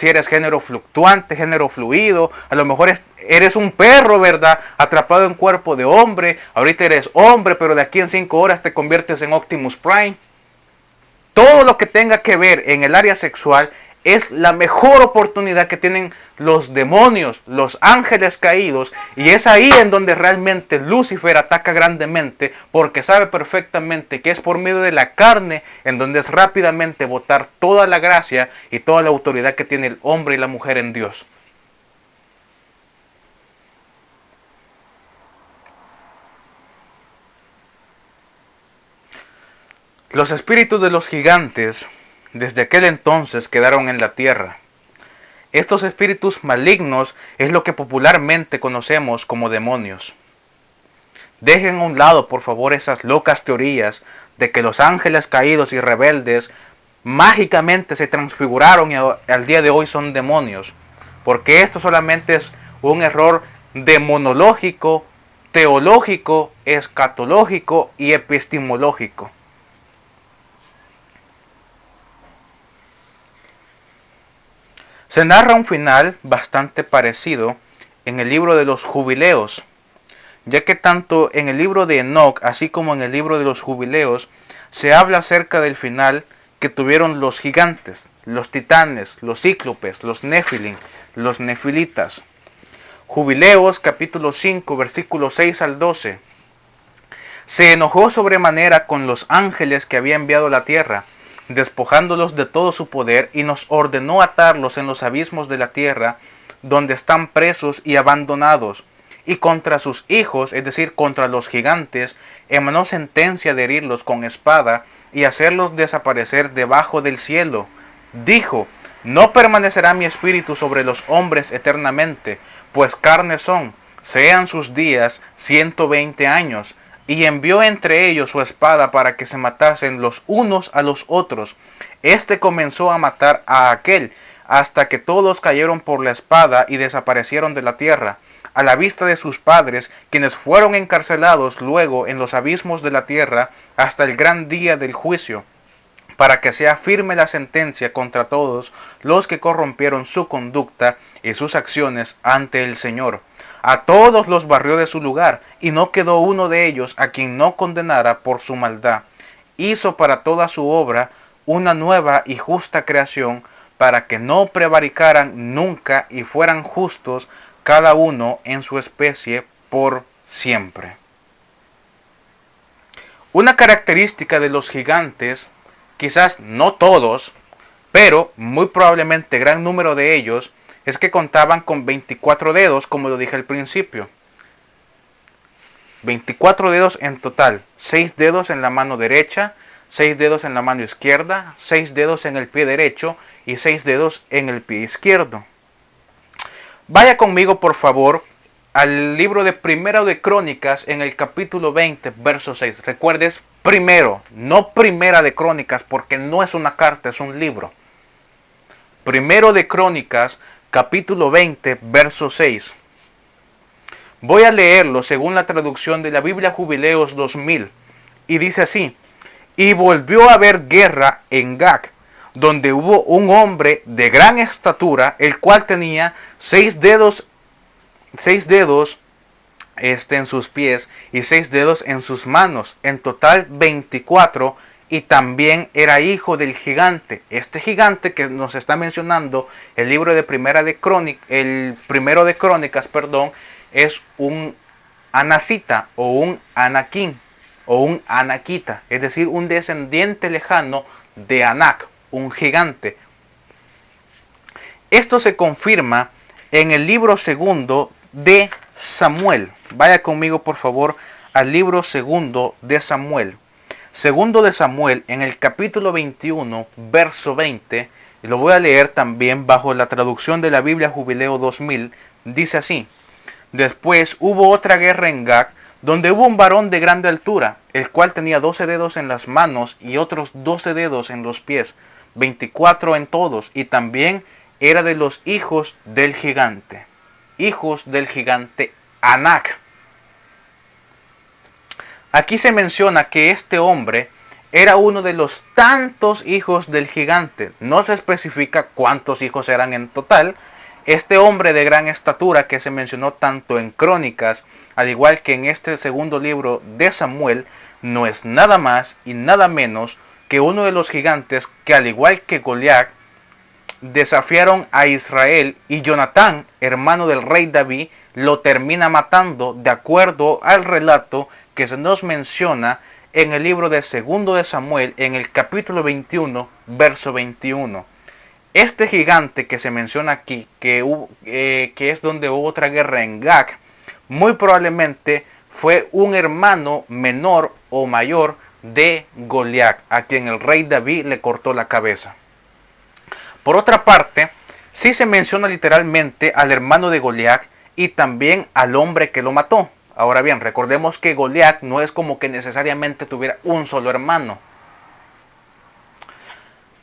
eres género fluctuante, género fluido, a lo mejor eres un perro, ¿verdad? Atrapado en cuerpo de hombre, ahorita eres hombre, pero de aquí en 5 horas te conviertes en Optimus Prime. Todo lo que tenga que ver en el área sexual es la mejor oportunidad que tienen los demonios, los ángeles caídos, y es ahí en donde realmente Lucifer ataca grandemente, porque sabe perfectamente que es por medio de la carne en donde es rápidamente botar toda la gracia y toda la autoridad que tiene el hombre y la mujer en Dios. Los espíritus de los gigantes desde aquel entonces quedaron en la tierra. Estos espíritus malignos es lo que popularmente conocemos como demonios. Dejen a un lado, por favor, esas locas teorías de que los ángeles caídos y rebeldes mágicamente se transfiguraron y al día de hoy son demonios. Porque esto solamente es un error demonológico, teológico, escatológico y epistemológico. Se narra un final bastante parecido en el libro de los jubileos, ya que tanto en el libro de Enoc, así como en el libro de los jubileos, se habla acerca del final que tuvieron los gigantes. los titanes, los cíclopes, los nefilim, los nefilitas. Jubileos capítulo 5 versículos 6 al 12. Se enojó sobremanera con los ángeles que había enviado a la tierra, despojándolos de todo su poder, y nos ordenó atarlos en los abismos de la tierra, donde están presos y abandonados. Y contra sus hijos, es decir, contra los gigantes, emanó sentencia de herirlos con espada y hacerlos desaparecer debajo del cielo. Dijo: no permanecerá mi espíritu sobre los hombres eternamente, pues carne son, sean sus días 120 años. Y envió entre ellos su espada para que se matasen los unos a los otros. Este comenzó a matar a aquel, hasta que todos cayeron por la espada y desaparecieron de la tierra, a la vista de sus padres, quienes fueron encarcelados luego en los abismos de la tierra hasta el gran día del juicio, para que sea firme la sentencia contra todos los que corrompieron su conducta y sus acciones ante el Señor. A todos los barrió de su lugar, y no quedó uno de ellos a quien no condenara por su maldad. Hizo para toda su obra una nueva y justa creación, para que no prevaricaran nunca y fueran justos cada uno en su especie por siempre. Una característica de los gigantes, quizás no todos, pero muy probablemente gran número de ellos, es que contaban con 24 dedos, como lo dije al principio. 24 dedos en total, 6 dedos en la mano derecha, 6 dedos en la mano izquierda, 6 dedos en el pie derecho y 6 dedos en el pie izquierdo. Vaya conmigo, por favor, al libro de Primero de Crónicas en el capítulo 20, verso 6. Recuerdes, primero, no Primera de Crónicas, porque no es una carta, es un libro. Primero de Crónicas, capítulo 20, verso 6. Voy a leerlo según la traducción de la Biblia Jubileos 2000. Y dice así: y volvió a haber guerra en Gag, donde hubo un hombre de gran estatura, el cual tenía 6 dedos en sus pies y 6 dedos en sus manos, en total 24, y también era hijo del gigante. Este gigante que nos está mencionando el libro de Primero de Crónicas, es un anacita o un anaquín o un anaquita, es decir, un descendiente lejano de Anac, un gigante. Esto se confirma en el libro segundo de Samuel. Vaya conmigo, por favor, al libro segundo de Samuel. Segundo de Samuel, en el capítulo 21, verso 20, y lo voy a leer también bajo la traducción de la Biblia Jubileo 2000, dice así: después hubo otra guerra en Gag, donde hubo un varón de grande altura, el cual tenía 12 dedos en las manos y otros 12 dedos en los pies, 24 en todos, y también era de los hijos del gigante Anac. Aquí se menciona que este hombre era uno de los tantos hijos del gigante. No se especifica cuántos hijos eran en total. Este hombre de gran estatura que se mencionó tanto en Crónicas, al igual que en este segundo libro de Samuel, no es nada más y nada menos que uno de los gigantes que, al igual que Goliat, desafiaron a Israel, y Jonatán, hermano del rey David, lo termina matando, de acuerdo al relato que se nos menciona en el libro de Segundo de Samuel, en el capítulo 21, verso 21. Este gigante que se menciona aquí, que es donde hubo otra guerra en Gag, muy probablemente fue un hermano menor o mayor de Goliat, a quien el rey David le cortó la cabeza. Por otra parte, sí se menciona literalmente al hermano de Goliat y también al hombre que lo mató. Ahora bien, recordemos que Goliat no es como que necesariamente tuviera un solo hermano.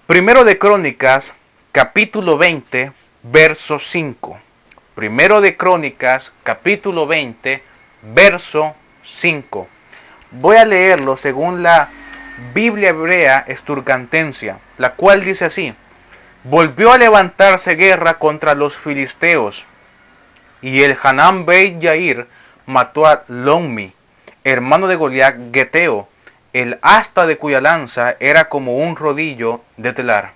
Primero de Crónicas, capítulo 20, verso 5. Primero de Crónicas, capítulo 20, verso 5. Voy a leerlo según la Biblia hebrea Esturgantensia, la cual dice así: volvió a levantarse guerra contra los filisteos, y el Hanán Beit Yair mató a Lonmi, hermano de Goliat Geteo, el asta de cuya lanza era como un rodillo de telar.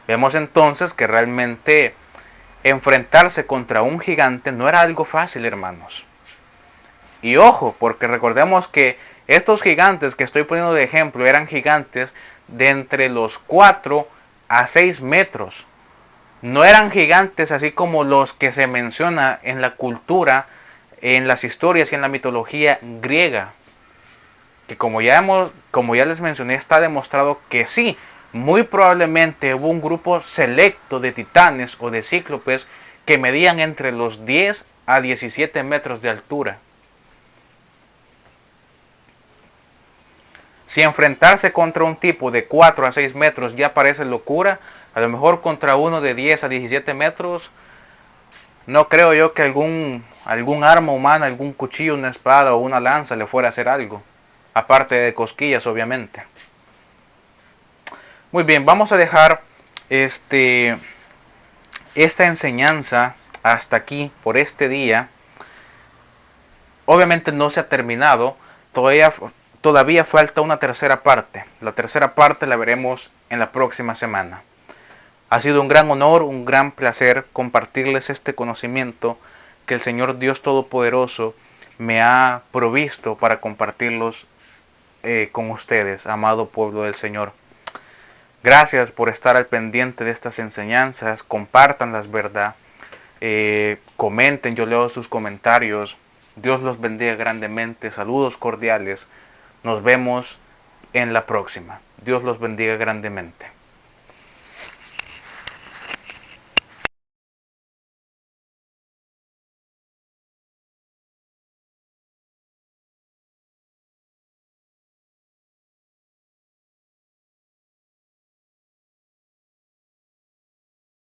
Vemos entonces que realmente enfrentarse contra un gigante no era algo fácil, hermanos. Y ojo, porque recordemos que estos gigantes que estoy poniendo de ejemplo eran gigantes de entre los 4 a 6 metros. No eran gigantes así como los que se menciona en la cultura, en las historias y en la mitología griega. Que como ya les mencioné, está demostrado que sí, muy probablemente hubo un grupo selecto de titanes o de cíclopes que medían entre los 10 a 17 metros de altura. Si enfrentarse contra un tipo de 4 a 6 metros ya parece locura, a lo mejor contra uno de 10 a 17 metros, no creo yo que algún arma humana, algún cuchillo, una espada o una lanza le fuera a hacer algo. Aparte de cosquillas, obviamente. Muy bien, vamos a dejar esta enseñanza hasta aquí por este día. Obviamente no se ha terminado, todavía falta una tercera parte. La tercera parte la veremos en la próxima semana. Ha sido un gran honor, un gran placer compartirles este conocimiento que el Señor Dios Todopoderoso me ha provisto para compartirlos con ustedes, amado pueblo del Señor. Gracias por estar al pendiente de estas enseñanzas, compartanlas, ¿verdad? Comenten, yo leo sus comentarios. Dios los bendiga grandemente, saludos cordiales. Nos vemos en la próxima. Dios los bendiga grandemente.